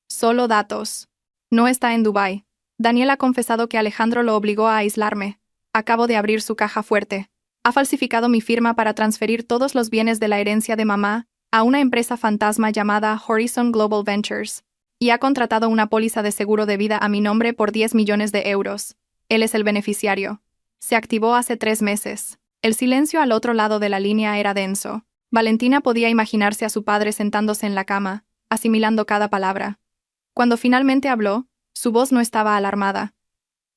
Solo datos. No está en Dubái. Daniel ha confesado que Alejandro lo obligó a aislarme. Acabo de abrir su caja fuerte. Ha falsificado mi firma para transferir todos los bienes de la herencia de mamá a una empresa fantasma llamada Horizon Global Ventures. Y ha contratado una póliza de seguro de vida a mi nombre por 10 millones de euros. Él es el beneficiario. Se activó hace 3 meses. El silencio al otro lado de la línea era denso. Valentina podía imaginarse a su padre sentándose en la cama, asimilando cada palabra. Cuando finalmente habló, su voz no estaba alarmada.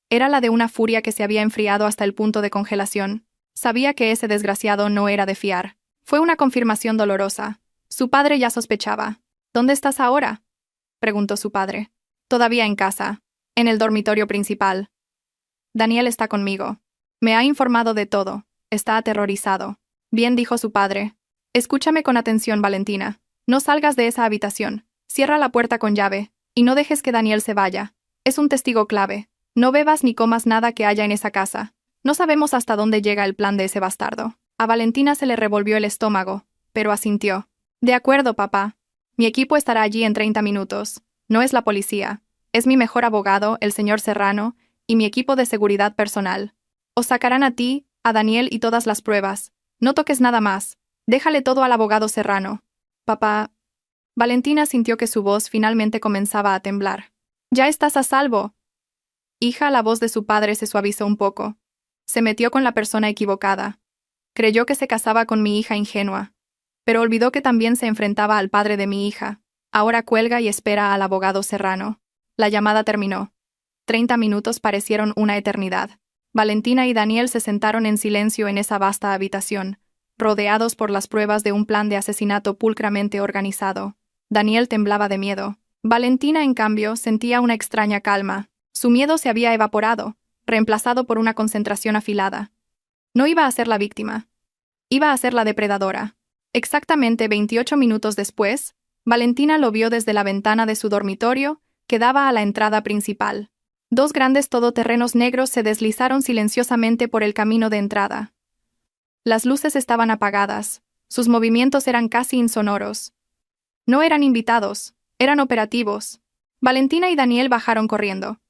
Era la de una furia que se había enfriado hasta el punto de congelación. Sabía que ese desgraciado no era de fiar. Fue una confirmación dolorosa. Su padre ya sospechaba. «¿Dónde estás ahora?», preguntó su padre. «Todavía en casa. En el dormitorio principal. Daniel está conmigo. Me ha informado de todo. Está aterrorizado». «Bien», dijo su padre. «Escúchame con atención, Valentina. No salgas de esa habitación. Cierra la puerta con llave. Y no dejes que Daniel se vaya. Es un testigo clave. No bebas ni comas nada que haya en esa casa. No sabemos hasta dónde llega el plan de ese bastardo». A Valentina se le revolvió el estómago, pero asintió. «De acuerdo, papá. Mi equipo estará allí en 30 minutos. No es la policía. Es mi mejor abogado, el señor Serrano, y mi equipo de seguridad personal. Os sacarán a ti, a Daniel y todas las pruebas. No toques nada más. Déjale todo al abogado Serrano». «Papá». Valentina sintió que su voz finalmente comenzaba a temblar. «Ya estás a salvo». «Hija», la voz de su padre se suavizó un poco. Se metió con la persona equivocada. Creyó que se casaba con mi hija ingenua. Pero olvidó que también se enfrentaba al padre de mi hija. Ahora cuelga y espera al abogado Serrano. La llamada terminó. 30 minutos parecieron una eternidad. Valentina y Daniel se sentaron en silencio en esa vasta habitación, rodeados por las pruebas de un plan de asesinato pulcramente organizado. Daniel temblaba de miedo. Valentina, en cambio, sentía una extraña calma. Su miedo se había evaporado, reemplazado por una concentración afilada. No iba a ser la víctima. Iba a ser la depredadora. Exactamente 28 minutos después, Valentina lo vio desde la ventana de su dormitorio, que daba a la entrada principal. 2 grandes todoterrenos negros se deslizaron silenciosamente por el camino de entrada. Las luces estaban apagadas, sus movimientos eran casi insonoros. No eran invitados, eran operativos. Valentina y Daniel bajaron corriendo.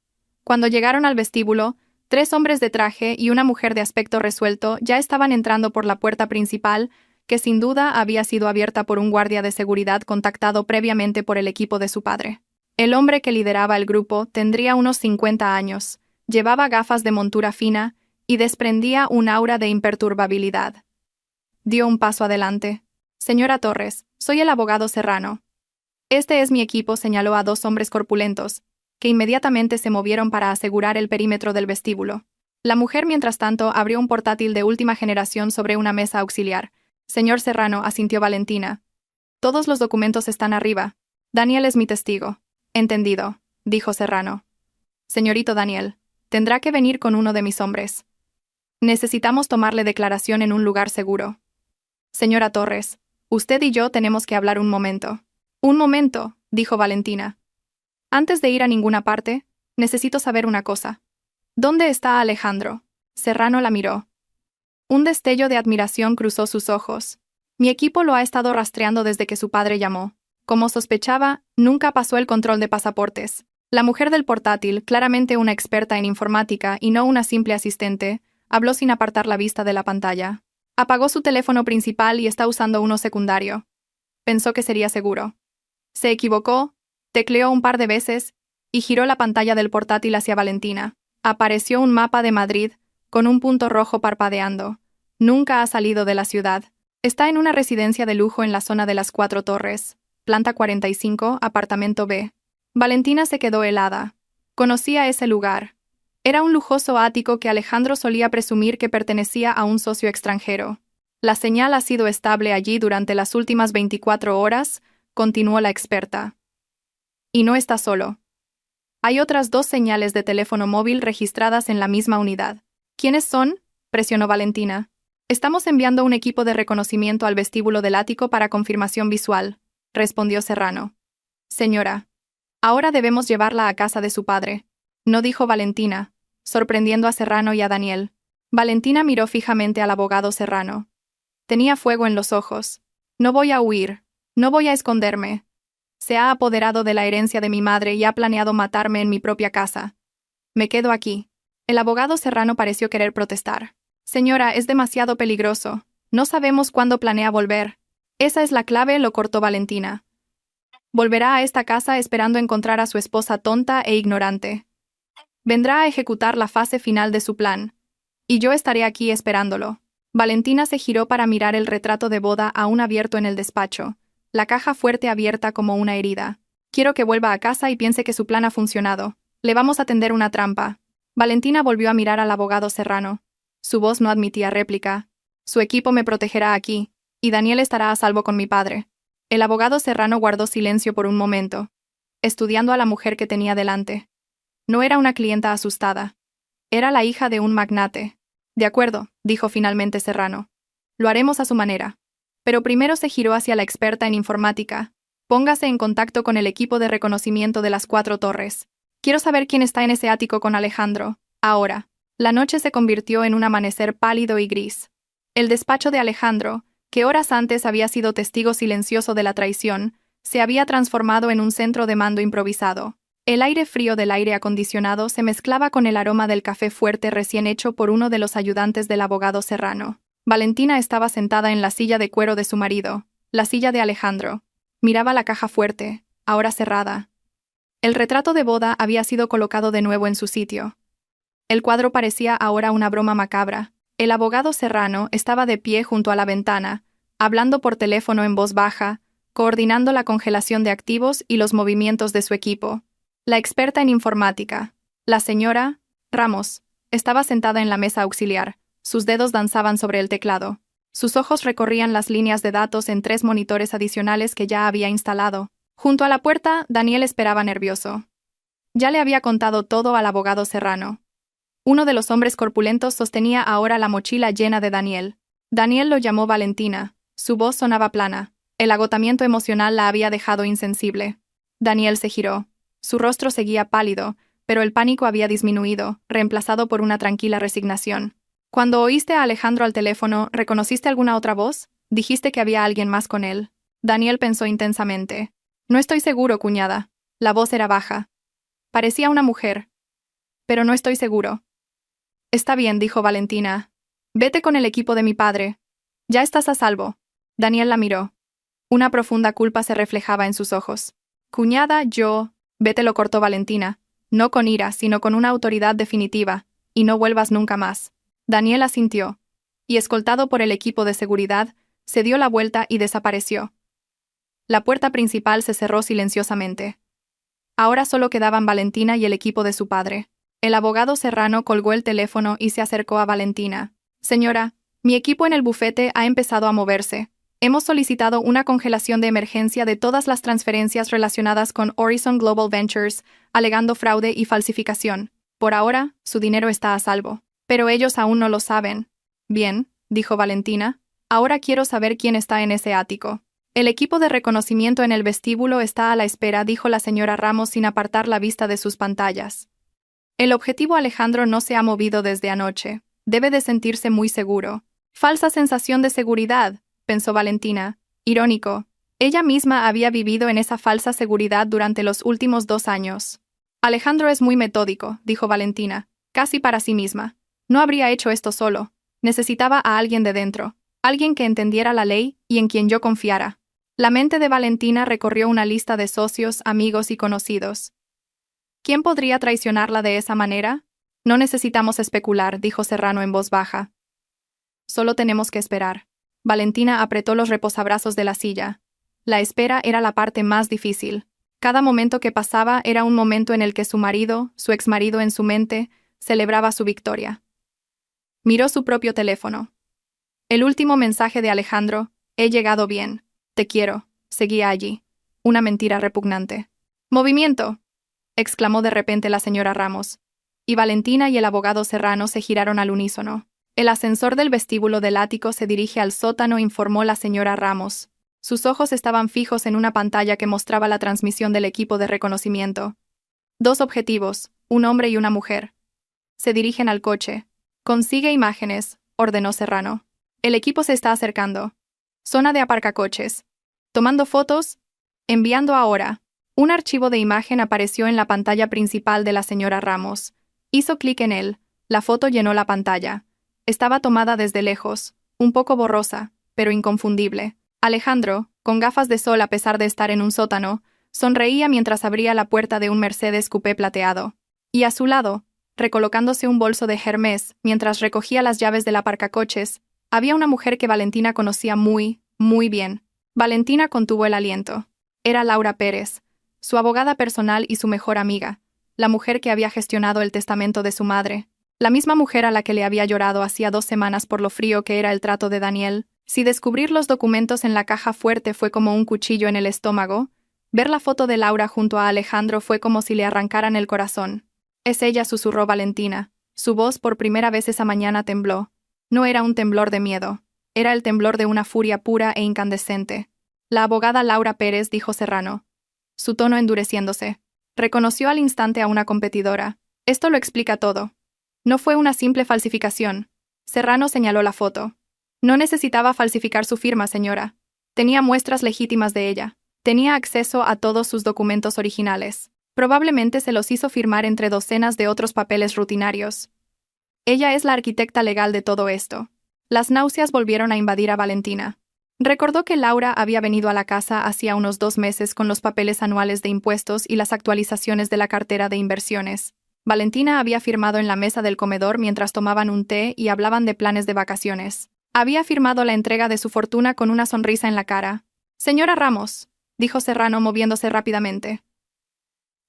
Cuando llegaron al vestíbulo, 3 hombres de traje y una mujer de aspecto resuelto ya estaban entrando por la puerta principal, que sin duda había sido abierta por un guardia de seguridad contactado previamente por el equipo de su padre. El hombre que lideraba el grupo tendría unos 50 años, llevaba gafas de montura fina y desprendía un aura de imperturbabilidad. Dio un paso adelante. «Señora Torres, soy el abogado Serrano. Este es mi equipo», señaló a 2 hombres corpulentos, que inmediatamente se movieron para asegurar el perímetro del vestíbulo. La mujer, mientras tanto, abrió un portátil de última generación sobre una mesa auxiliar. «Señor Serrano», asintió Valentina. «Todos los documentos están arriba. Daniel es mi testigo». «Entendido», dijo Serrano. «Señorito Daniel, tendrá que venir con uno de mis hombres. Necesitamos tomarle declaración en un lugar seguro». «Señora Torres, usted y yo tenemos que hablar un momento». «Un momento», dijo Valentina. «Antes de ir a ninguna parte, necesito saber una cosa. ¿Dónde está Alejandro?» Serrano la miró. Un destello de admiración cruzó sus ojos. «Mi equipo lo ha estado rastreando desde que su padre llamó. Como sospechaba, nunca pasó el control de pasaportes». La mujer del portátil, claramente una experta en informática y no una simple asistente, habló sin apartar la vista de la pantalla. «Apagó su teléfono principal y está usando uno secundario. Pensó que sería seguro. Se equivocó, tecleó un par de veces y giró la pantalla del portátil hacia Valentina. Apareció un mapa de Madrid con un punto rojo parpadeando. Nunca ha salido de la ciudad. Está en una residencia de lujo en la zona de las Cuatro Torres, planta 45, apartamento B. Valentina se quedó helada. Conocía ese lugar. Era un lujoso ático que Alejandro solía presumir que pertenecía a un socio extranjero. La señal ha sido estable allí durante las últimas 24 horas, continuó la experta. Y no está solo. Hay otras 2 señales de teléfono móvil registradas en la misma unidad. ¿Quiénes son?, presionó Valentina. Estamos enviando un equipo de reconocimiento al vestíbulo del ático para confirmación visual, respondió Serrano. Señora, ahora debemos llevarla a casa de su padre, no dijo Valentina, sorprendiendo a Serrano y a Daniel. Valentina miró fijamente al abogado Serrano. Tenía fuego en los ojos. No voy a huir, no voy a esconderme. Se ha apoderado de la herencia de mi madre y ha planeado matarme en mi propia casa. Me quedo aquí. El abogado Serrano pareció querer protestar. Señora, es demasiado peligroso. No sabemos cuándo planea volver. Esa es la clave, lo cortó Valentina. Volverá a esta casa esperando encontrar a su esposa tonta e ignorante. Vendrá a ejecutar la fase final de su plan. Y yo estaré aquí esperándolo. Valentina se giró para mirar el retrato de boda aún abierto en el despacho, la caja fuerte abierta como una herida. Quiero que vuelva a casa y piense que su plan ha funcionado. Le vamos a tender una trampa. Valentina volvió a mirar al abogado Serrano. Su voz no admitía réplica. Su equipo me protegerá aquí, y Daniel estará a salvo con mi padre. El abogado Serrano guardó silencio por un momento, estudiando a la mujer que tenía delante. No era una clienta asustada. Era la hija de un magnate. De acuerdo, dijo finalmente Serrano. Lo haremos a su manera. Pero primero se giró hacia la experta en informática. Póngase en contacto con el equipo de reconocimiento de las Cuatro Torres. Quiero saber quién está en ese ático con Alejandro. Ahora. La noche se convirtió en un amanecer pálido y gris. El despacho de Alejandro, que horas antes había sido testigo silencioso de la traición, se había transformado en un centro de mando improvisado. El aire frío del aire acondicionado se mezclaba con el aroma del café fuerte recién hecho por uno de los ayudantes del abogado Serrano. Valentina estaba sentada en la silla de cuero de su marido, la silla de Alejandro. Miraba la caja fuerte, ahora cerrada. El retrato de boda había sido colocado de nuevo en su sitio. El cuadro parecía ahora una broma macabra. El abogado Serrano estaba de pie junto a la ventana, hablando por teléfono en voz baja, coordinando la congelación de activos y los movimientos de su equipo. La experta en informática, la señora Ramos, estaba sentada en la mesa auxiliar. Sus dedos danzaban sobre el teclado. Sus ojos recorrían las líneas de datos en 3 monitores adicionales que ya había instalado. Junto a la puerta, Daniel esperaba nervioso. Ya le había contado todo al abogado Serrano. Uno de los hombres corpulentos sostenía ahora la mochila llena de Daniel. Daniel lo llamó Valentina. Su voz sonaba plana. El agotamiento emocional la había dejado insensible. Daniel se giró. Su rostro seguía pálido, pero el pánico había disminuido, reemplazado por una tranquila resignación. Cuando oíste a Alejandro al teléfono, ¿reconociste alguna otra voz? Dijiste que había alguien más con él. Daniel pensó intensamente. No estoy seguro, cuñada. La voz era baja. Parecía una mujer. Pero no estoy seguro. Está bien, dijo Valentina. Vete con el equipo de mi padre. Ya estás a salvo. Daniel la miró. Una profunda culpa se reflejaba en sus ojos. Cuñada, yo... Vete, lo cortó Valentina. No con ira, sino con una autoridad definitiva. Y no vuelvas nunca más. Daniel asintió. Y escoltado por el equipo de seguridad, se dio la vuelta y desapareció. La puerta principal se cerró silenciosamente. Ahora solo quedaban Valentina y el equipo de su padre. El abogado Serrano colgó el teléfono y se acercó a Valentina. Señora, mi equipo en el bufete ha empezado a moverse. Hemos solicitado una congelación de emergencia de todas las transferencias relacionadas con Horizon Global Ventures, alegando fraude y falsificación. Por ahora, su dinero está a salvo. Pero ellos aún no lo saben. Bien, dijo Valentina. Ahora quiero saber quién está en ese ático. El equipo de reconocimiento en el vestíbulo está a la espera, dijo la señora Ramos sin apartar la vista de sus pantallas. El objetivo Alejandro no se ha movido desde anoche. Debe de sentirse muy seguro. Falsa sensación de seguridad, pensó Valentina. Irónico. Ella misma había vivido en esa falsa seguridad durante los últimos 2 años. Alejandro es muy metódico, dijo Valentina, casi para sí misma. No habría hecho esto solo. Necesitaba a alguien de dentro, alguien que entendiera la ley y en quien yo confiara. La mente de Valentina recorrió una lista de socios, amigos y conocidos. ¿Quién podría traicionarla de esa manera? No necesitamos especular, dijo Serrano en voz baja. Solo tenemos que esperar. Valentina apretó los reposabrazos de la silla. La espera era la parte más difícil. Cada momento que pasaba era un momento en el que su marido, su exmarido en su mente, celebraba su victoria. Miró su propio teléfono. El último mensaje de Alejandro: he llegado bien. Te quiero. Seguía allí. Una mentira repugnante. ¡Movimiento!, exclamó de repente la señora Ramos. Y Valentina y el abogado Serrano se giraron al unísono. El ascensor del vestíbulo del ático se dirige al sótano, informó la señora Ramos. Sus ojos estaban fijos en una pantalla que mostraba la transmisión del equipo de reconocimiento. 2 objetivos, un hombre y una mujer. Se dirigen al coche. Consigue imágenes, ordenó Serrano. El equipo se está acercando. Zona de aparcacoches. Tomando fotos. Enviando ahora. Un archivo de imagen apareció en la pantalla principal de la señora Ramos. Hizo clic en él. La foto llenó la pantalla. Estaba tomada desde lejos, un poco borrosa, pero inconfundible. Alejandro, con gafas de sol a pesar de estar en un sótano, sonreía mientras abría la puerta de un Mercedes coupé plateado. Y a su lado, recolocándose un bolso de Hermès mientras recogía las llaves del aparcacoches, había una mujer que Valentina conocía muy, muy bien. Valentina contuvo el aliento. Era Laura Pérez, su abogada personal y su mejor amiga, la mujer que había gestionado el testamento de su madre, la misma mujer a la que le había llorado hacía 2 semanas por lo frío que era el trato de Daniel. Si descubrir los documentos en la caja fuerte fue como un cuchillo en el estómago, ver la foto de Laura junto a Alejandro fue como si le arrancaran el corazón. Es ella, susurró Valentina. Su voz por primera vez esa mañana tembló. No era un temblor de miedo, era el temblor de una furia pura e incandescente. La abogada Laura Pérez, dijo Serrano, su tono endureciéndose. Reconoció al instante a una competidora. Esto lo explica todo. No fue una simple falsificación. Serrano señaló la foto. No necesitaba falsificar su firma, señora. Tenía muestras legítimas de ella. Tenía acceso a todos sus documentos originales. Probablemente se los hizo firmar entre docenas de otros papeles rutinarios. Ella es la arquitecta legal de todo esto. Las náuseas volvieron a invadir a Valentina. Recordó que Laura había venido a la casa hacía unos 2 meses con los papeles anuales de impuestos y las actualizaciones de la cartera de inversiones. Valentina había firmado en la mesa del comedor mientras tomaban un té y hablaban de planes de vacaciones. Había firmado la entrega de su fortuna con una sonrisa en la cara. Señora Ramos, dijo Serrano moviéndose rápidamente.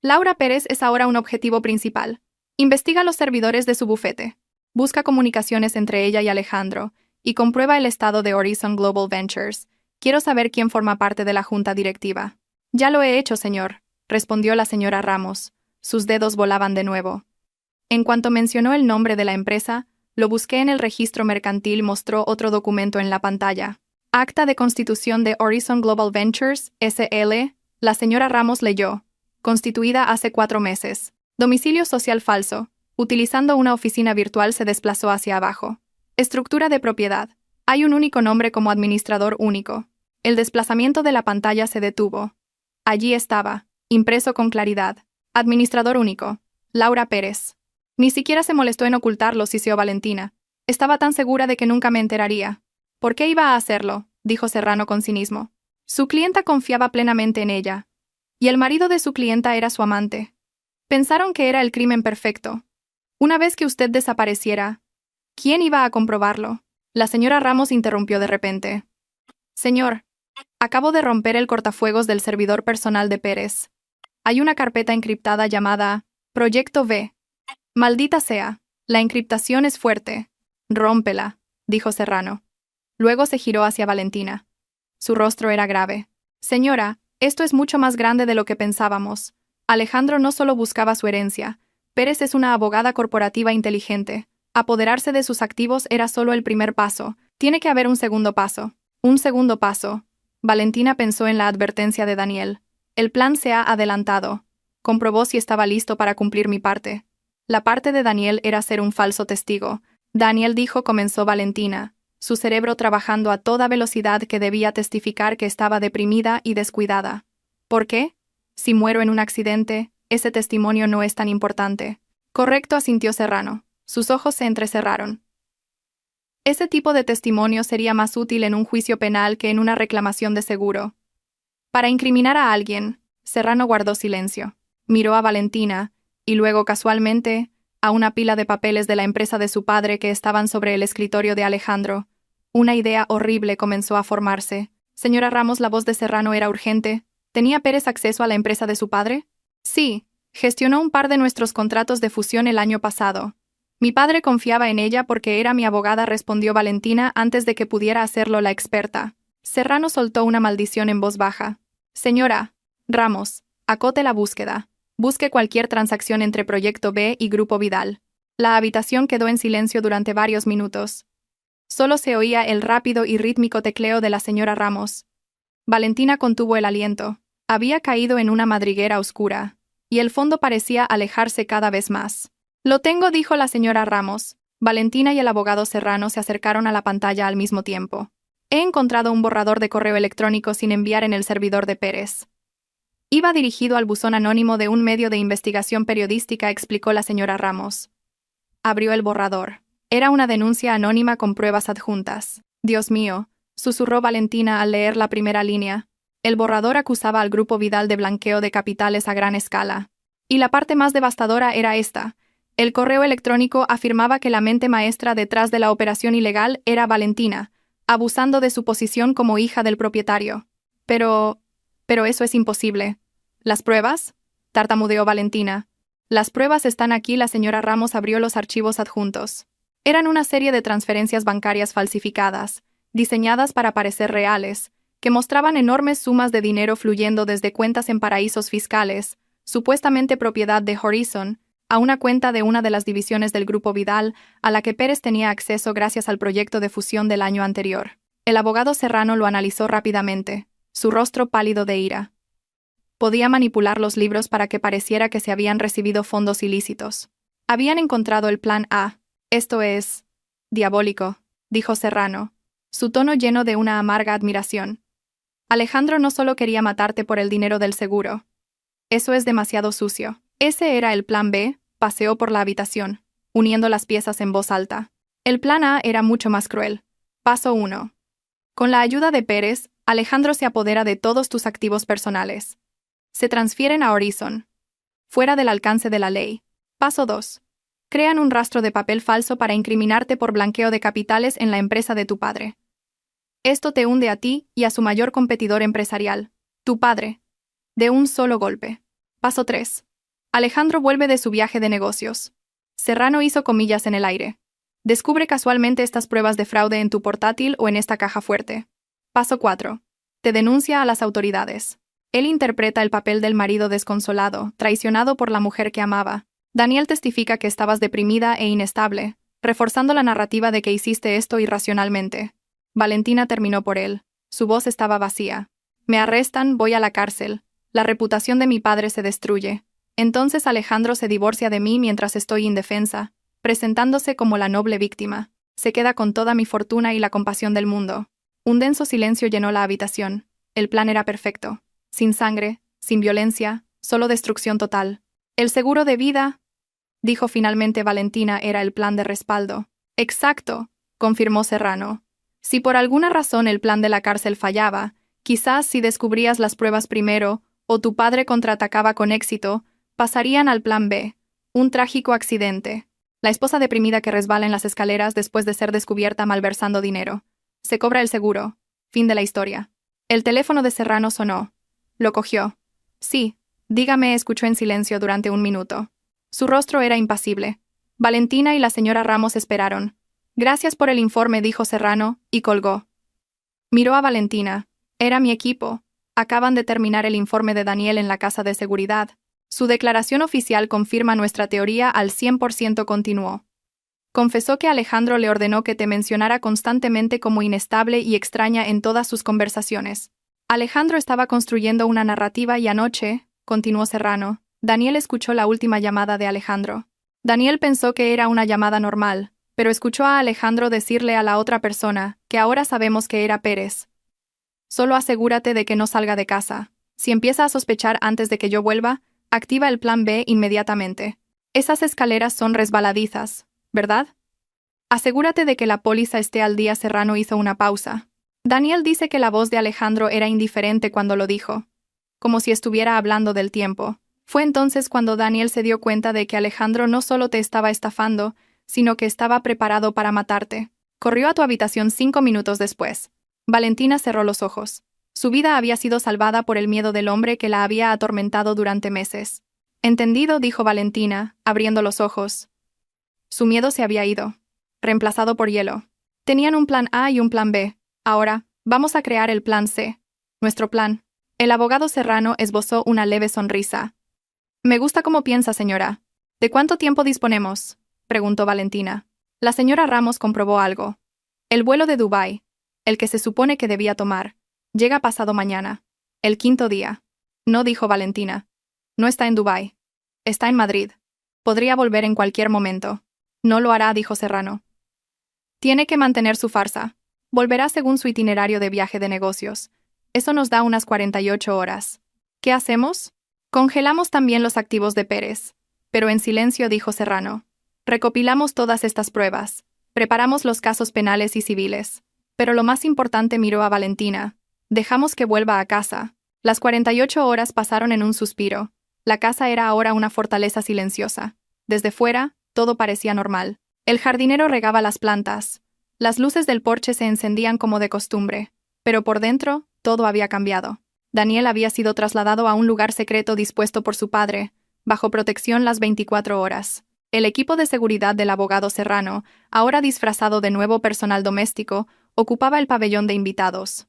Laura Pérez es ahora un objetivo principal. Investiga los servidores de su bufete. Busca comunicaciones entre ella y Alejandro, y comprueba el estado de Horizon Global Ventures. Quiero saber quién forma parte de la junta directiva. Ya lo he hecho, señor, respondió la señora Ramos. Sus dedos volaban de nuevo. En cuanto mencionó el nombre de la empresa, lo busqué en el registro mercantil. Mostró otro documento en la pantalla. Acta de constitución de Horizon Global Ventures, S.L., la señora Ramos leyó. Constituida hace 4 meses. Domicilio social falso. Utilizando una oficina virtual se desplazó hacia abajo. Estructura de propiedad. Hay un único nombre como administrador único. El desplazamiento de la pantalla se detuvo. Allí estaba, impreso con claridad. Administrador único. Laura Pérez. Ni siquiera se molestó en ocultarlo, siseó Valentina. Estaba tan segura de que nunca me enteraría. ¿Por qué iba a hacerlo?, dijo Serrano con cinismo. Su clienta confiaba plenamente en ella. Y el marido de su clienta era su amante. Pensaron que era el crimen perfecto. Una vez que usted desapareciera, ¿quién iba a comprobarlo? La señora Ramos interrumpió de repente. Señor, acabo de romper el cortafuegos del servidor personal de Pérez. Hay una carpeta encriptada llamada Proyecto V. Maldita sea, la encriptación es fuerte. Rómpela, dijo Serrano. Luego se giró hacia Valentina. Su rostro era grave. Señora, esto es mucho más grande de lo que pensábamos. Alejandro no solo buscaba su herencia. Pérez es una abogada corporativa inteligente. Apoderarse de sus activos era solo el primer paso. Tiene que haber un segundo paso. Un segundo paso. Valentina pensó en la advertencia de Daniel. El plan se ha adelantado. Comprobó si estaba listo para cumplir mi parte. La parte de Daniel era ser un falso testigo. Daniel dijo, comenzó Valentina, su cerebro trabajando a toda velocidad, que debía testificar que estaba deprimida y descuidada. ¿Por qué? Si muero en un accidente, ese testimonio no es tan importante. Correcto, asintió Serrano. Sus ojos se entrecerraron. Ese tipo de testimonio sería más útil en un juicio penal que en una reclamación de seguro. Para incriminar a alguien, Serrano guardó silencio. Miró a Valentina, y luego, casualmente, a una pila de papeles de la empresa de su padre que estaban sobre el escritorio de Alejandro. Una idea horrible comenzó a formarse. Señora Ramos, la voz de Serrano era urgente. ¿Tenía Pérez acceso a la empresa de su padre? Sí, gestionó un par de nuestros contratos de fusión el año pasado. Mi padre confiaba en ella porque era mi abogada, respondió Valentina antes de que pudiera hacerlo la experta. Serrano soltó una maldición en voz baja. Señora Ramos, acote la búsqueda. Busque cualquier transacción entre Proyecto B y Grupo Vidal. La habitación quedó en silencio durante varios minutos. Solo se oía el rápido y rítmico tecleo de la señora Ramos. Valentina contuvo el aliento. Había caído en una madriguera oscura, y el fondo parecía alejarse cada vez más. Lo tengo, dijo la señora Ramos. Valentina y el abogado Serrano se acercaron a la pantalla al mismo tiempo. He encontrado un borrador de correo electrónico sin enviar en el servidor de Pérez. Iba dirigido al buzón anónimo de un medio de investigación periodística, explicó la señora Ramos. Abrió el borrador. Era una denuncia anónima con pruebas adjuntas. Dios mío, susurró Valentina al leer la primera línea. El borrador acusaba al Grupo Vidal de blanqueo de capitales a gran escala. Y la parte más devastadora era esta. El correo electrónico afirmaba que la mente maestra detrás de la operación ilegal era Valentina, abusando de su posición como hija del propietario. Pero eso es imposible. ¿Las pruebas? Tartamudeó Valentina. Las pruebas están aquí. La señora Ramos abrió los archivos adjuntos. Eran una serie de transferencias bancarias falsificadas, diseñadas para parecer reales, que mostraban enormes sumas de dinero fluyendo desde cuentas en paraísos fiscales, supuestamente propiedad de Horizon, a una cuenta de una de las divisiones del Grupo Vidal, a la que Pérez tenía acceso gracias al proyecto de fusión del año anterior. El abogado Serrano lo analizó rápidamente, su rostro pálido de ira. Podía manipular los libros para que pareciera que se habían recibido fondos ilícitos. Habían encontrado el plan A. Esto es diabólico, dijo Serrano, su tono lleno de una amarga admiración. Alejandro no solo quería matarte por el dinero del seguro. Eso es demasiado sucio. Ese era el plan B, paseó por la habitación, uniendo las piezas en voz alta. El plan A era mucho más cruel. Paso 1. Con la ayuda de Pérez, Alejandro se apodera de todos tus activos personales. Se transfieren a Horizon, fuera del alcance de la ley. Paso 2. Crean un rastro de papel falso para incriminarte por blanqueo de capitales en la empresa de tu padre. Esto te hunde a ti y a su mayor competidor empresarial, tu padre, de un solo golpe. Paso 3. Alejandro vuelve de su viaje de negocios. Serrano hizo comillas en el aire. Descubre casualmente estas pruebas de fraude en tu portátil o en esta caja fuerte. Paso 4. Te denuncia a las autoridades. Él interpreta el papel del marido desconsolado, traicionado por la mujer que amaba. Daniel testifica que estabas deprimida e inestable, reforzando la narrativa de que hiciste esto irracionalmente. Valentina terminó por él. Su voz estaba vacía. Me arrestan, voy a la cárcel. La reputación de mi padre se destruye. Entonces Alejandro se divorcia de mí mientras estoy indefensa, presentándose como la noble víctima. Se queda con toda mi fortuna y la compasión del mundo. Un denso silencio llenó la habitación. El plan era perfecto. Sin sangre, sin violencia, solo destrucción total. El seguro de vida, dijo finalmente Valentina, era el plan de respaldo. Exacto, confirmó Serrano. Si por alguna razón el plan de la cárcel fallaba, quizás si descubrías las pruebas primero, o tu padre contraatacaba con éxito, pasarían al plan B, un trágico accidente. La esposa deprimida que resbala en las escaleras después de ser descubierta malversando dinero. Se cobra el seguro. Fin de la historia. El teléfono de Serrano sonó. Lo cogió. Sí, dígame, escuchó en silencio durante un minuto. Su rostro era impasible. Valentina y la señora Ramos esperaron. Gracias por el informe, dijo Serrano, y colgó. Miró a Valentina. Era mi equipo. Acaban de terminar el informe de Daniel en la casa de seguridad. Su declaración oficial confirma nuestra teoría al 100%, continuó. Confesó que Alejandro le ordenó que te mencionara constantemente como inestable y extraña en todas sus conversaciones. Alejandro estaba construyendo una narrativa y anoche, continuó Serrano, Daniel escuchó la última llamada de Alejandro. Daniel pensó que era una llamada normal, pero escuchó a Alejandro decirle a la otra persona, que ahora sabemos que era Pérez. Solo asegúrate de que no salga de casa. Si empieza a sospechar antes de que yo vuelva, activa el plan B inmediatamente. Esas escaleras son resbaladizas, ¿verdad? Asegúrate de que la póliza esté al día. Serrano hizo una pausa. Daniel dice que la voz de Alejandro era indiferente cuando lo dijo, como si estuviera hablando del tiempo. Fue entonces cuando Daniel se dio cuenta de que Alejandro no solo te estaba estafando, sino que estaba preparado para matarte. Corrió a tu habitación 5 minutos después. Valentina cerró los ojos. Su vida había sido salvada por el miedo del hombre que la había atormentado durante meses. Entendido, dijo Valentina, abriendo los ojos. Su miedo se había ido, reemplazado por hielo. Tenían un plan A y un plan B. Ahora, vamos a crear el plan C. Nuestro plan. El abogado Serrano esbozó una leve sonrisa. Me gusta cómo piensa, señora. ¿De cuánto tiempo disponemos?, preguntó Valentina. La señora Ramos comprobó algo. El vuelo de Dubái, el que se supone que debía tomar, llega pasado mañana. El 5.º día. No, dijo Valentina. No está en Dubái. Está en Madrid. Podría volver en cualquier momento. No lo hará, dijo Serrano. Tiene que mantener su farsa. Volverá según su itinerario de viaje de negocios. Eso nos da unas 48 horas. ¿Qué hacemos? Congelamos también los activos de Pérez. Pero en silencio, dijo Serrano. Recopilamos todas estas pruebas. Preparamos los casos penales y civiles. Pero lo más importante, miró a Valentina. Dejamos que vuelva a casa. Las 48 horas pasaron en un suspiro. La casa era ahora una fortaleza silenciosa. Desde fuera, todo parecía normal. El jardinero regaba las plantas. Las luces del porche se encendían como de costumbre. Pero por dentro, todo había cambiado. Daniel había sido trasladado a un lugar secreto dispuesto por su padre, bajo protección las 24 horas. El equipo de seguridad del abogado Serrano, ahora disfrazado de nuevo personal doméstico, ocupaba el pabellón de invitados.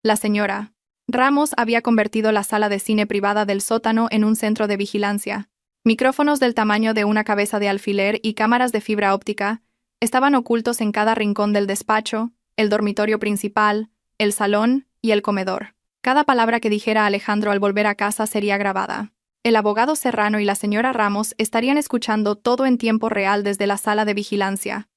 La señora Ramos había convertido la sala de cine privada del sótano en un centro de vigilancia. Micrófonos del tamaño de una cabeza de alfiler y cámaras de fibra óptica estaban ocultos en cada rincón del despacho, el dormitorio principal, el salón y el comedor. Cada palabra que dijera Alejandro al volver a casa sería grabada. El abogado Serrano y la señora Ramos estarían escuchando todo en tiempo real desde la sala de vigilancia.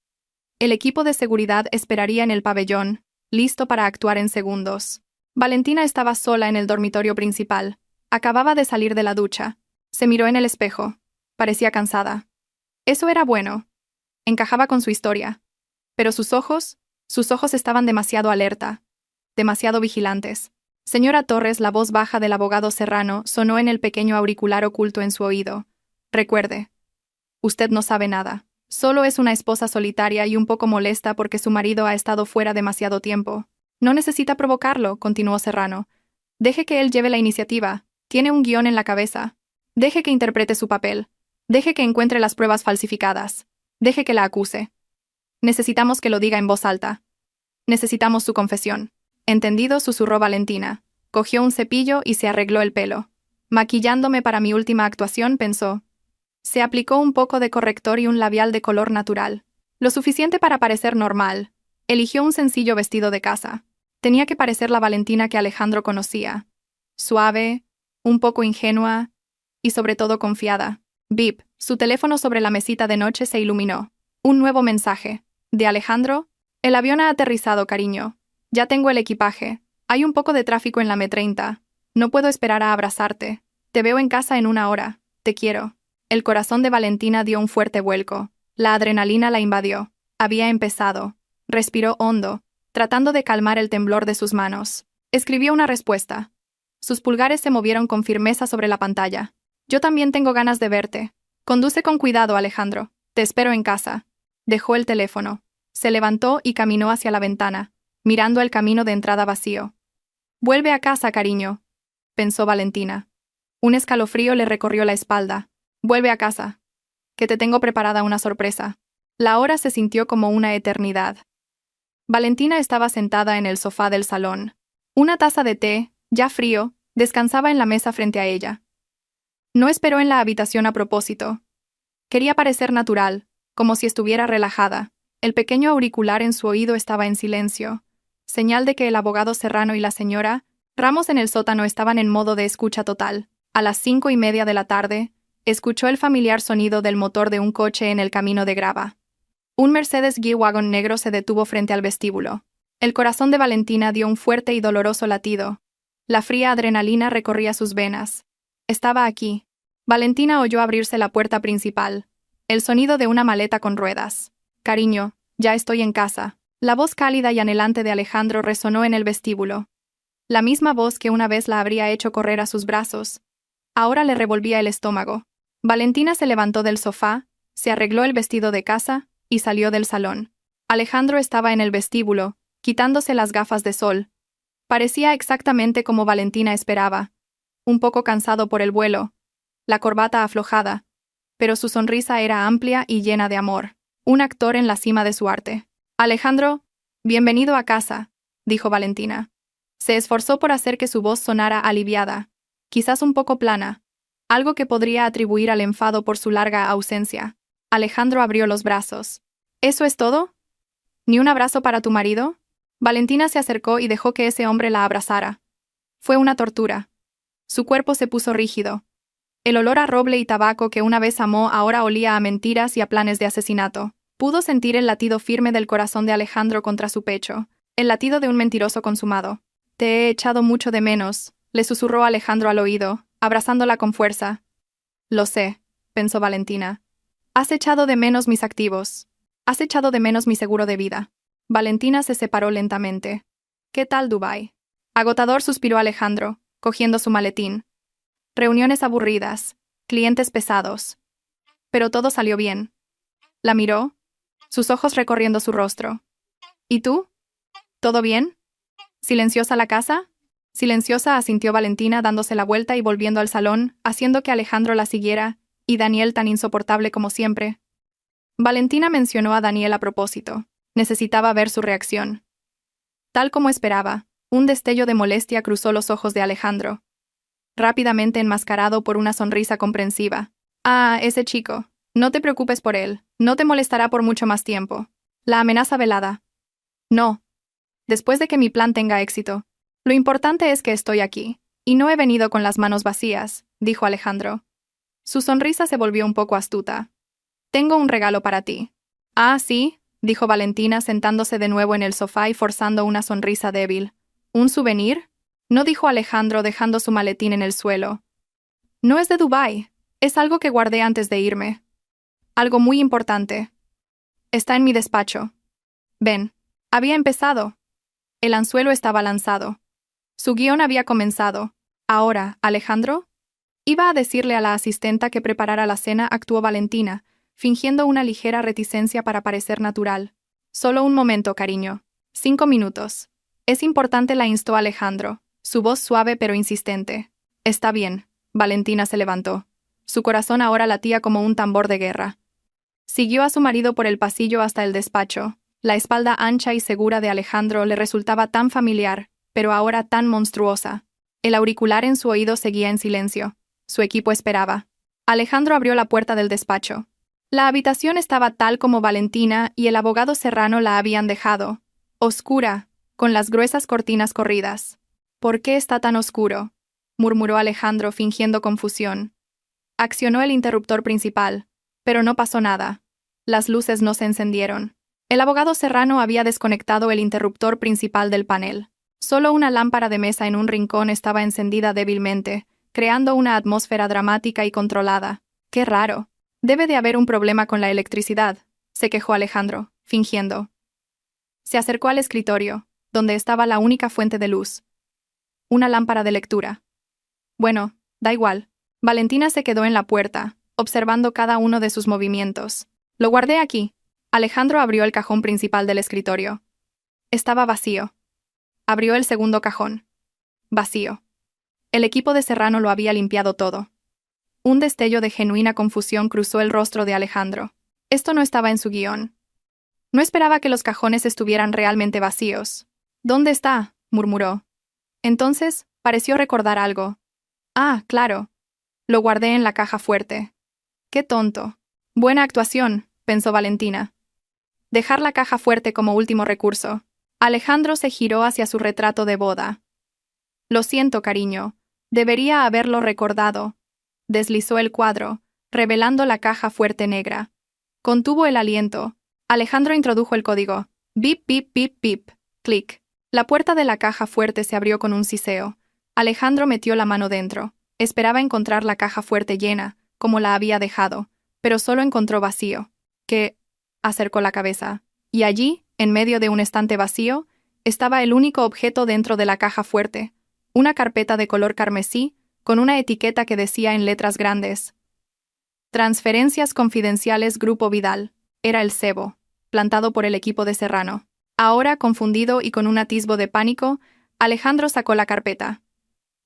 El equipo de seguridad esperaría en el pabellón, listo para actuar en segundos. Valentina estaba sola en el dormitorio principal. Acababa de salir de la ducha. Se miró en el espejo. Parecía cansada. Eso era bueno. Encajaba con su historia. Pero sus ojos estaban demasiado alerta, demasiado vigilantes. Señora Torres, la voz baja del abogado Serrano sonó en el pequeño auricular oculto en su oído. Recuerde. Usted no sabe nada. Solo es una esposa solitaria y un poco molesta porque su marido ha estado fuera demasiado tiempo. No necesita provocarlo, continuó Serrano. Deje que él lleve la iniciativa. Tiene un guión en la cabeza. Deje que interprete su papel. Deje que encuentre las pruebas falsificadas. Deje que la acuse. Necesitamos que lo diga en voz alta. Necesitamos su confesión. Entendido, susurró Valentina. Cogió un cepillo y se arregló el pelo. Maquillándome para mi última actuación, pensó. Se aplicó un poco de corrector y un labial de color natural. Lo suficiente para parecer normal. Eligió un sencillo vestido de casa. Tenía que parecer la Valentina que Alejandro conocía. Suave, un poco ingenua y sobre todo confiada. Bip, su teléfono sobre la mesita de noche se iluminó. Un nuevo mensaje. ¿De Alejandro? El avión ha aterrizado, cariño. Ya tengo el equipaje. Hay un poco de tráfico en la M30. No puedo esperar a abrazarte. Te veo en casa en 1 hora. Te quiero. El corazón de Valentina dio un fuerte vuelco. La adrenalina la invadió. Había empezado. Respiró hondo, tratando de calmar el temblor de sus manos. Escribió una respuesta. Sus pulgares se movieron con firmeza sobre la pantalla. Yo también tengo ganas de verte. Conduce con cuidado, Alejandro. Te espero en casa. Dejó el teléfono. Se levantó y caminó hacia la ventana, mirando el camino de entrada vacío. Vuelve a casa, cariño, pensó Valentina. Un escalofrío le recorrió la espalda. Vuelve a casa, que te tengo preparada una sorpresa. La hora se sintió como una eternidad. Valentina estaba sentada en el sofá del salón. Una taza de té, ya frío, descansaba en la mesa frente a ella. No esperó en la habitación a propósito. Quería parecer natural, como si estuviera relajada. El pequeño auricular en su oído estaba en silencio, señal de que el abogado Serrano y la señora Ramos en el sótano estaban en modo de escucha total. A las 5:30 de la tarde, escuchó el familiar sonido del motor de un coche en el camino de grava. Un Mercedes G-Wagon negro se detuvo frente al vestíbulo. El corazón de Valentina dio un fuerte y doloroso latido. La fría adrenalina recorría sus venas. Estaba aquí. Valentina oyó abrirse la puerta principal. El sonido de una maleta con ruedas. Cariño, ya estoy en casa. La voz cálida y anhelante de Alejandro resonó en el vestíbulo. La misma voz que una vez la habría hecho correr a sus brazos. Ahora le revolvía el estómago. Valentina se levantó del sofá, se arregló el vestido de casa y salió del salón. Alejandro estaba en el vestíbulo, quitándose las gafas de sol. Parecía exactamente como Valentina esperaba. Un poco cansado por el vuelo, la corbata aflojada, pero su sonrisa era amplia y llena de amor. Un actor en la cima de su arte. Alejandro, bienvenido a casa, dijo Valentina. Se esforzó por hacer que su voz sonara aliviada, quizás un poco plana, algo que podría atribuir al enfado por su larga ausencia. Alejandro abrió los brazos. ¿Eso es todo? ¿Ni un abrazo para tu marido? Valentina se acercó y dejó que ese hombre la abrazara. Fue una tortura. Su cuerpo se puso rígido. El olor a roble y tabaco que una vez amó ahora olía a mentiras y a planes de asesinato. Pudo sentir el latido firme del corazón de Alejandro contra su pecho, el latido de un mentiroso consumado. Te he echado mucho de menos, le susurró Alejandro al oído, abrazándola con fuerza. Lo sé, pensó Valentina. Has echado de menos mis activos. Has echado de menos mi seguro de vida. Valentina se separó lentamente. ¿Qué tal Dubái? Agotador, suspiró Alejandro, cogiendo su maletín. Reuniones aburridas, clientes pesados. Pero todo salió bien. La miró, sus ojos recorriendo su rostro. ¿Y tú? ¿Todo bien? ¿Silenciosa la casa? Silenciosa, asintió Valentina dándose la vuelta y volviendo al salón, haciendo que Alejandro la siguiera, y Daniel tan insoportable como siempre. Valentina mencionó a Daniel a propósito. Necesitaba ver su reacción. Tal como esperaba, un destello de molestia cruzó los ojos de Alejandro, rápidamente enmascarado por una sonrisa comprensiva. Ah, ese chico. No te preocupes por él, no te molestará por mucho más tiempo. La amenaza velada. No. Después de que mi plan tenga éxito. Lo importante es que estoy aquí, y no he venido con las manos vacías, dijo Alejandro. Su sonrisa se volvió un poco astuta. Tengo un regalo para ti. Ah, sí, dijo Valentina sentándose de nuevo en el sofá y forzando una sonrisa débil. ¿Un souvenir? No, dijo Alejandro dejando su maletín en el suelo. No es de Dubái, es algo que guardé antes de irme. Algo muy importante. Está en mi despacho. Ven. Había empezado. El anzuelo estaba lanzado. Su guión había comenzado. Ahora, Alejandro. Iba a decirle a la asistenta que preparara la cena, actuó Valentina, fingiendo una ligera reticencia para parecer natural. Solo un momento, cariño. 5 minutos. Es importante, la instó Alejandro, su voz suave pero insistente. Está bien. Valentina se levantó. Su corazón ahora latía como un tambor de guerra. Siguió a su marido por el pasillo hasta el despacho. La espalda ancha y segura de Alejandro le resultaba tan familiar, pero ahora tan monstruosa. El auricular en su oído seguía en silencio. Su equipo esperaba. Alejandro abrió la puerta del despacho. La habitación estaba tal como Valentina y el abogado Serrano la habían dejado. Oscura, con las gruesas cortinas corridas. ¿Por qué está tan oscuro?, murmuró Alejandro fingiendo confusión. Accionó el interruptor principal, pero no pasó nada. Las luces no se encendieron. El abogado Serrano había desconectado el interruptor principal del panel. Solo una lámpara de mesa en un rincón estaba encendida débilmente, creando una atmósfera dramática y controlada. ¡Qué raro! Debe de haber un problema con la electricidad, se quejó Alejandro, fingiendo. Se acercó al escritorio, donde estaba la única fuente de luz. Una lámpara de lectura. Bueno, da igual. Valentina se quedó en la puerta, observando cada uno de sus movimientos. Lo guardé aquí. Alejandro abrió el cajón principal del escritorio. Estaba vacío. Abrió el segundo cajón. Vacío. El equipo de Serrano lo había limpiado todo. Un destello de genuina confusión cruzó el rostro de Alejandro. Esto no estaba en su guión. No esperaba que los cajones estuvieran realmente vacíos. ¿Dónde está?, murmuró. Entonces, pareció recordar algo. Ah, claro. Lo guardé en la caja fuerte. ¡Qué tonto! Buena actuación, pensó Valentina. Dejar la caja fuerte como último recurso. Alejandro se giró hacia su retrato de boda. Lo siento, cariño. Debería haberlo recordado. Deslizó el cuadro, revelando la caja fuerte negra. Contuvo el aliento. Alejandro introdujo el código. Bip, bip, bip, bip. Clic. La puerta de la caja fuerte se abrió con un siseo. Alejandro metió la mano dentro. Esperaba encontrar la caja fuerte llena, como la había dejado, pero solo encontró vacío. ¿Qué? Acercó la cabeza. Y allí, En medio de un estante vacío, estaba el único objeto dentro de la caja fuerte, una carpeta de color carmesí, con una etiqueta que decía en letras grandes: Transferencias confidenciales Grupo Vidal. Era el cebo, plantado por el equipo de Serrano. Ahora, confundido y con un atisbo de pánico, Alejandro sacó la carpeta.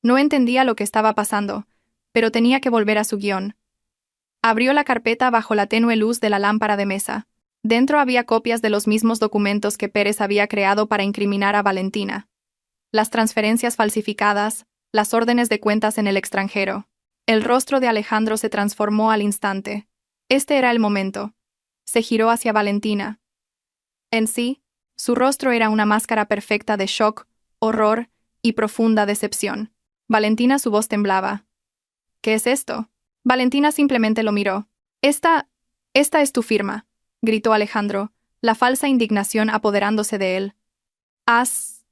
No entendía lo que estaba pasando, pero tenía que volver a su guión. Abrió la carpeta bajo la tenue luz de la lámpara de mesa. Dentro había copias de los mismos documentos que Pérez había creado para incriminar a Valentina. Las transferencias falsificadas, las órdenes de cuentas en el extranjero. El rostro de Alejandro se transformó al instante. Este era el momento. Se giró hacia Valentina. En sí, su rostro era una máscara perfecta de shock, horror y profunda decepción. Valentina, su voz temblaba. ¿Qué es esto? Valentina simplemente lo miró. Esta es tu firma, gritó Alejandro, la falsa indignación apoderándose de él. ¿Has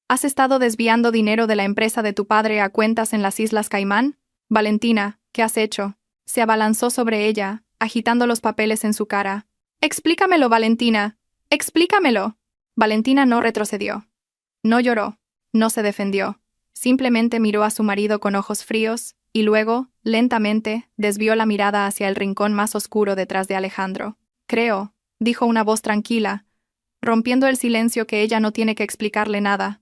estado desviando dinero de la empresa de tu padre a cuentas en las Islas Caimán? Valentina, ¿qué has hecho? Se abalanzó sobre ella, agitando los papeles en su cara. Explícamelo, Valentina. Explícamelo. Valentina no retrocedió. No lloró. No se defendió. Simplemente miró a su marido con ojos fríos, y luego, lentamente, desvió la mirada hacia el rincón más oscuro detrás de Alejandro. Creo, dijo una voz tranquila, rompiendo el silencio, que ella no tiene que explicarle nada.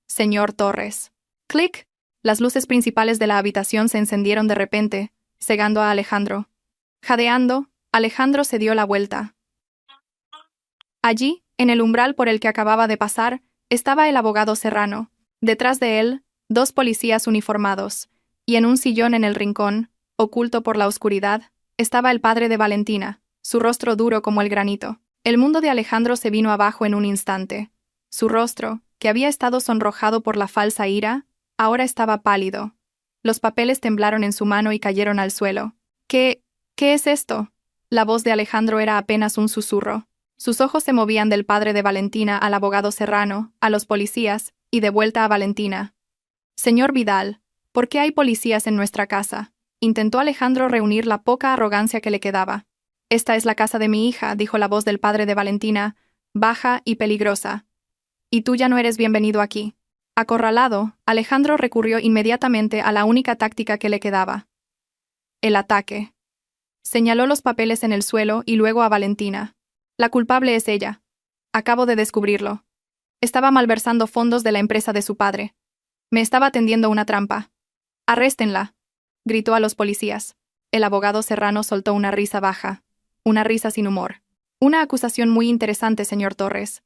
Señor Torres. Clic. Las luces principales de la habitación se encendieron de repente, cegando a Alejandro. Jadeando, Alejandro se dio la vuelta. Allí, en el umbral por el que acababa de pasar, estaba el abogado Serrano. Detrás de él, 2 policías uniformados, y en un sillón en el rincón, oculto por la oscuridad, estaba el padre de Valentina, su rostro duro como el granito. El mundo de Alejandro se vino abajo en un instante. Su rostro, que había estado sonrojado por la falsa ira, ahora estaba pálido. Los papeles temblaron en su mano y cayeron al suelo. ¿Qué es esto? La voz de Alejandro era apenas un susurro. Sus ojos se movían del padre de Valentina al abogado Serrano, a los policías, y de vuelta a Valentina. Señor Vidal, ¿por qué hay policías en nuestra casa? Intentó Alejandro reunir la poca arrogancia que le quedaba. Esta es la casa de mi hija, dijo la voz del padre de Valentina, baja y peligrosa. Y tú ya no eres bienvenido aquí. Acorralado, Alejandro recurrió inmediatamente a la única táctica que le quedaba. El ataque. Señaló los papeles en el suelo y luego a Valentina. La culpable es ella. Acabo de descubrirlo. Estaba malversando fondos de la empresa de su padre. Me estaba tendiendo una trampa. ¡Arréstenla!, gritó a los policías. El abogado Serrano soltó una risa baja. Una risa sin humor. Una acusación muy interesante, señor Torres.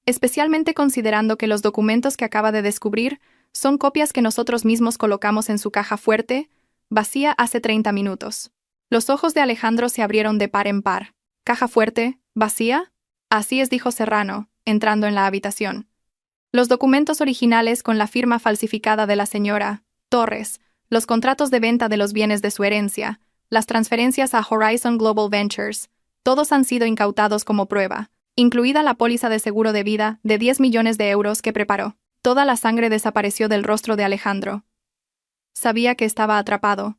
Especialmente considerando que los documentos que acaba de descubrir son copias que nosotros mismos colocamos en su caja fuerte, vacía hace 30 minutos. Los ojos de Alejandro se abrieron de par en par. ¿Caja fuerte? ¿Vacía? Así es, dijo Serrano, entrando en la habitación. Los documentos originales con la firma falsificada de la señora Torres, los contratos de venta de los bienes de su herencia, las transferencias a Horizon Global Ventures, todos han sido incautados como prueba, incluida la póliza de seguro de vida de 10 millones de euros que preparó. Toda la sangre desapareció del rostro de Alejandro. Sabía que estaba atrapado.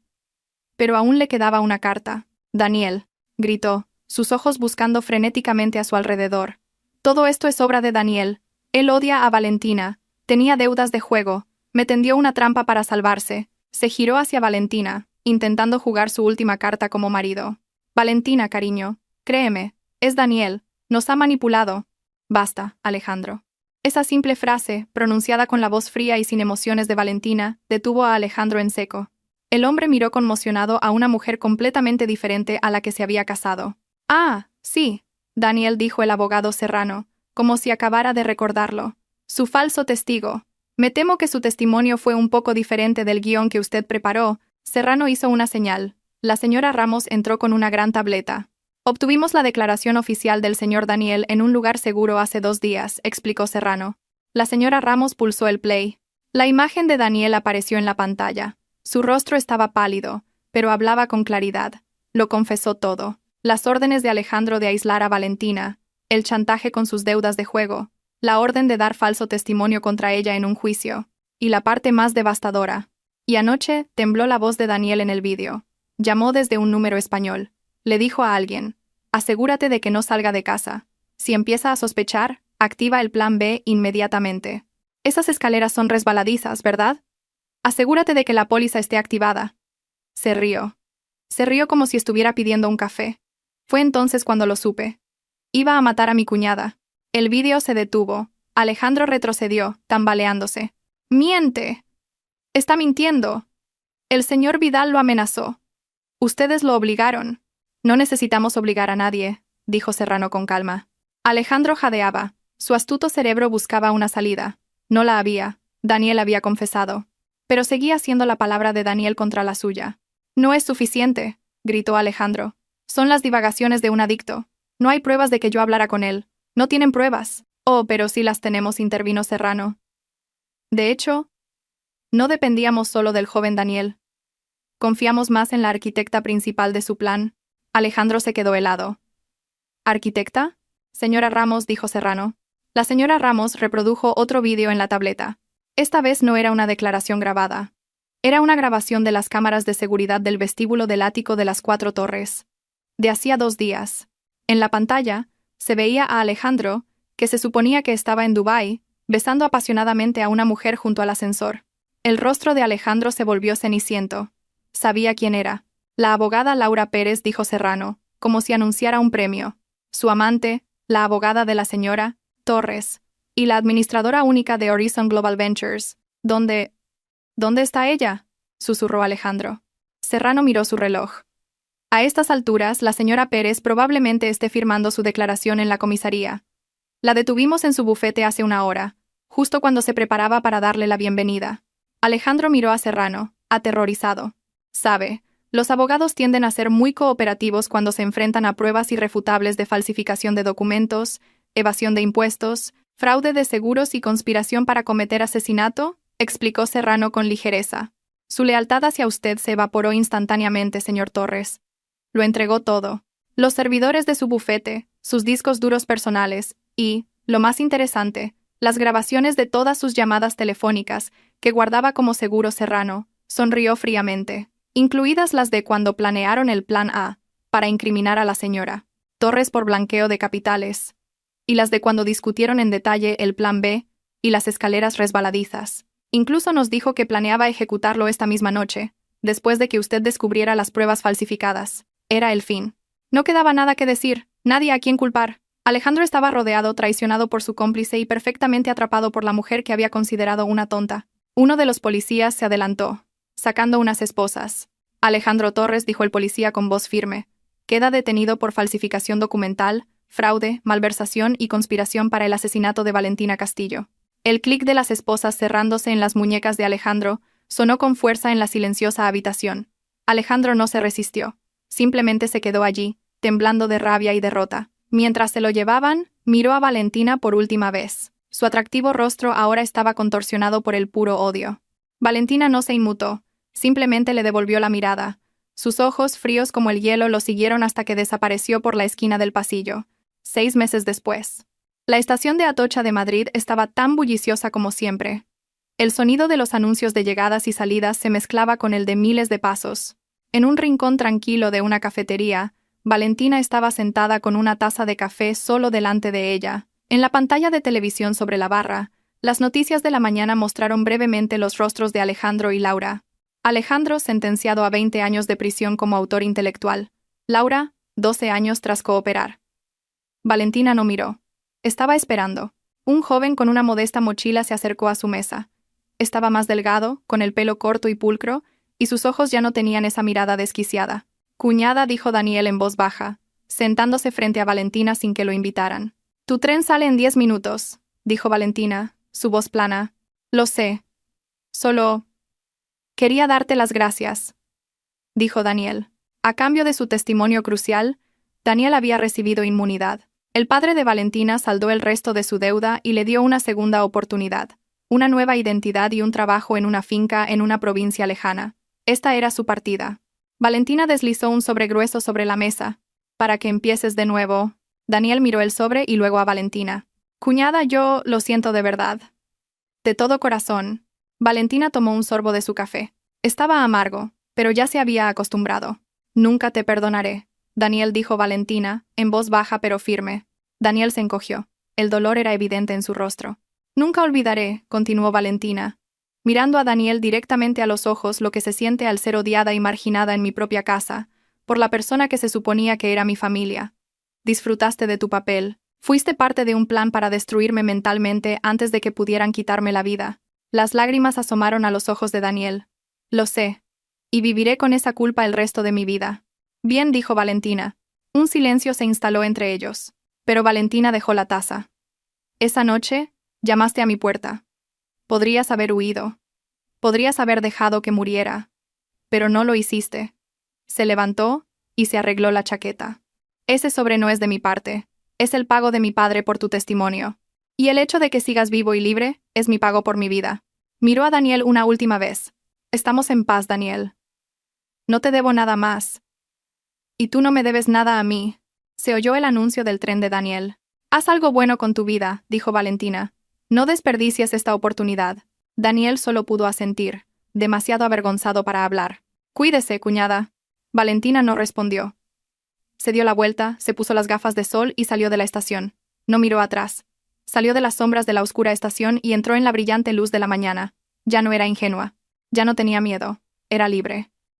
Pero aún le quedaba una carta. Daniel, gritó, sus ojos buscando frenéticamente a su alrededor. Todo esto es obra de Daniel. Él odia a Valentina. Tenía deudas de juego. Me tendió una trampa para salvarse. Se giró hacia Valentina, intentando jugar su última carta como marido. Valentina, cariño, créeme, es Daniel. Nos ha manipulado. Basta, Alejandro. Esa simple frase, pronunciada con la voz fría y sin emociones de Valentina, detuvo a Alejandro en seco. El hombre miró conmocionado a una mujer completamente diferente a la que se había casado. Ah, sí, Daniel, dijo el abogado Serrano, como si acabara de recordarlo. Su falso testigo. Me temo que su testimonio fue un poco diferente del guión que usted preparó. Serrano hizo una señal. La señora Ramos entró con una gran tableta. Obtuvimos la declaración oficial del señor Daniel en un lugar seguro hace 2 días, explicó Serrano. La señora Ramos pulsó el play. La imagen de Daniel apareció en la pantalla. Su rostro estaba pálido, pero hablaba con claridad. Lo confesó todo. Las órdenes de Alejandro de aislar a Valentina, el chantaje con sus deudas de juego, la orden de dar falso testimonio contra ella en un juicio, y la parte más devastadora. Y anoche tembló la voz de Daniel en el vídeo. Llamó desde un número español. Le dijo a alguien: asegúrate de que no salga de casa. Si empieza a sospechar, activa el plan B inmediatamente. Esas escaleras son resbaladizas, ¿verdad? Asegúrate de que la póliza esté activada. Se rió. Se rió como si estuviera pidiendo un café. Fue entonces cuando lo supe. Iba a matar a mi cuñada. El vídeo se detuvo. Alejandro retrocedió, tambaleándose. ¡Miente! Está mintiendo. El señor Vidal lo amenazó. Ustedes lo obligaron. No necesitamos obligar a nadie, dijo Serrano con calma. Alejandro jadeaba. Su astuto cerebro buscaba una salida. No la había. Daniel había confesado. Pero seguía siendo la palabra de Daniel contra la suya. No es suficiente, gritó Alejandro. Son las divagaciones de un adicto. No hay pruebas de que yo hablara con él. No tienen pruebas. Oh, pero sí las tenemos, intervino Serrano. De hecho, no dependíamos solo del joven Daniel. Confiamos más en la arquitecta principal de su plan. Alejandro se quedó helado. ¿Arquitecta? Señora Ramos, dijo Serrano. La señora Ramos reprodujo otro vídeo en la tableta. Esta vez no era una declaración grabada. Era una grabación de las cámaras de seguridad del vestíbulo del ático de las 4 Torres. De hacía 2 días. En la pantalla, se veía a Alejandro, que se suponía que estaba en Dubái, besando apasionadamente a una mujer junto al ascensor. El rostro de Alejandro se volvió ceniciento. Sabía quién era. La abogada Laura Pérez, dijo Serrano, como si anunciara un premio. Su amante, la abogada de la señora Torres, y la administradora única de Horizon Global Ventures. ¿Dónde está ella?, susurró Alejandro. Serrano miró su reloj. A estas alturas, la señora Pérez probablemente esté firmando su declaración en la comisaría. La detuvimos en su bufete hace 1 hora, justo cuando se preparaba para darle la bienvenida. Alejandro miró a Serrano, aterrorizado. Sabe, los abogados tienden a ser muy cooperativos cuando se enfrentan a pruebas irrefutables de falsificación de documentos, evasión de impuestos, fraude de seguros y conspiración para cometer asesinato, explicó Serrano con ligereza. Su lealtad hacia usted se evaporó instantáneamente, señor Torres. Lo entregó todo. Los servidores de su bufete, sus discos duros personales y, lo más interesante, las grabaciones de todas sus llamadas telefónicas, que guardaba como seguro Serrano. Sonrió fríamente, incluidas las de cuando planearon el plan A, para incriminar a la señora Torres por blanqueo de capitales, y las de cuando discutieron en detalle el plan B y las escaleras resbaladizas. Incluso nos dijo que planeaba ejecutarlo esta misma noche, después de que usted descubriera las pruebas falsificadas. Era el fin. No quedaba nada que decir, nadie a quien culpar. Alejandro estaba rodeado, traicionado por su cómplice y perfectamente atrapado por la mujer que había considerado una tonta. Uno de los policías se adelantó, sacando unas esposas. Alejandro Torres, dijo el policía con voz firme, queda detenido por falsificación documental, fraude, malversación y conspiración para el asesinato de Valentina Castillo. El clic de las esposas cerrándose en las muñecas de Alejandro sonó con fuerza en la silenciosa habitación. Alejandro no se resistió. Simplemente se quedó allí, temblando de rabia y derrota. Mientras se lo llevaban, miró a Valentina por última vez. Su atractivo rostro ahora estaba contorsionado por el puro odio. Valentina no se inmutó, simplemente le devolvió la mirada. Sus ojos, fríos como el hielo, lo siguieron hasta que desapareció por la esquina del pasillo. 6 meses después. La estación de Atocha de Madrid estaba tan bulliciosa como siempre. El sonido de los anuncios de llegadas y salidas se mezclaba con el de miles de pasos. En un rincón tranquilo de una cafetería, Valentina estaba sentada con una taza de café solo delante de ella. En la pantalla de televisión sobre la barra, las noticias de la mañana mostraron brevemente los rostros de Alejandro y Laura. Alejandro, sentenciado a 20 años de prisión como autor intelectual. Laura, 12 años tras cooperar. Valentina no miró. Estaba esperando. Un joven con una modesta mochila se acercó a su mesa. Estaba más delgado, con el pelo corto y pulcro, y sus ojos ya no tenían esa mirada desquiciada. Cuñada, dijo Daniel en voz baja, sentándose frente a Valentina sin que lo invitaran. Tu tren sale en 10 minutos, dijo Valentina, su voz plana. Lo sé. Solo quería darte las gracias, dijo Daniel. A cambio de su testimonio crucial, Daniel había recibido inmunidad. El padre de Valentina saldó el resto de su deuda y le dio una segunda oportunidad, una nueva identidad y un trabajo en una finca en una provincia lejana. Esta era su partida. Valentina deslizó un sobre grueso sobre la mesa. Para que empieces de nuevo. Daniel miró el sobre y luego a Valentina. Cuñada, yo lo siento de verdad. De todo corazón. Valentina tomó un sorbo de su café. Estaba amargo, pero ya se había acostumbrado. Nunca te perdonaré, Daniel, dijo Valentina, en voz baja pero firme. Daniel se encogió. El dolor era evidente en su rostro. Nunca olvidaré, continuó Valentina, mirando a Daniel directamente a los ojos, lo que se siente al ser odiada y marginada en mi propia casa, por la persona que se suponía que era mi familia. Disfrutaste de tu papel. Fuiste parte de un plan para destruirme mentalmente antes de que pudieran quitarme la vida. Las lágrimas asomaron a los ojos de Daniel. Lo sé. Y viviré con esa culpa el resto de mi vida. Bien, dijo Valentina. Un silencio se instaló entre ellos. Pero Valentina dejó la taza. Esa noche, llamaste a mi puerta. Podrías haber huido. Podrías haber dejado que muriera. Pero no lo hiciste. Se levantó y se arregló la chaqueta. Ese sobre no es de mi parte. Es el pago de mi padre por tu testimonio. Y el hecho de que sigas vivo y libre es mi pago por mi vida. Miró a Daniel una última vez. Estamos en paz, Daniel. No te debo nada más. Y tú no me debes nada a mí. Se oyó el anuncio del tren de Daniel. Haz algo bueno con tu vida, dijo Valentina. No desperdicies esta oportunidad. Daniel solo pudo asentir, demasiado avergonzado para hablar. Cuídese, cuñada. Valentina no respondió. Se dio la vuelta, se puso las gafas de sol y salió de la estación. No miró atrás. Salió de las sombras de la oscura estación y entró en la brillante luz de la mañana. Ya no era ingenua. Ya no tenía miedo. Era libre.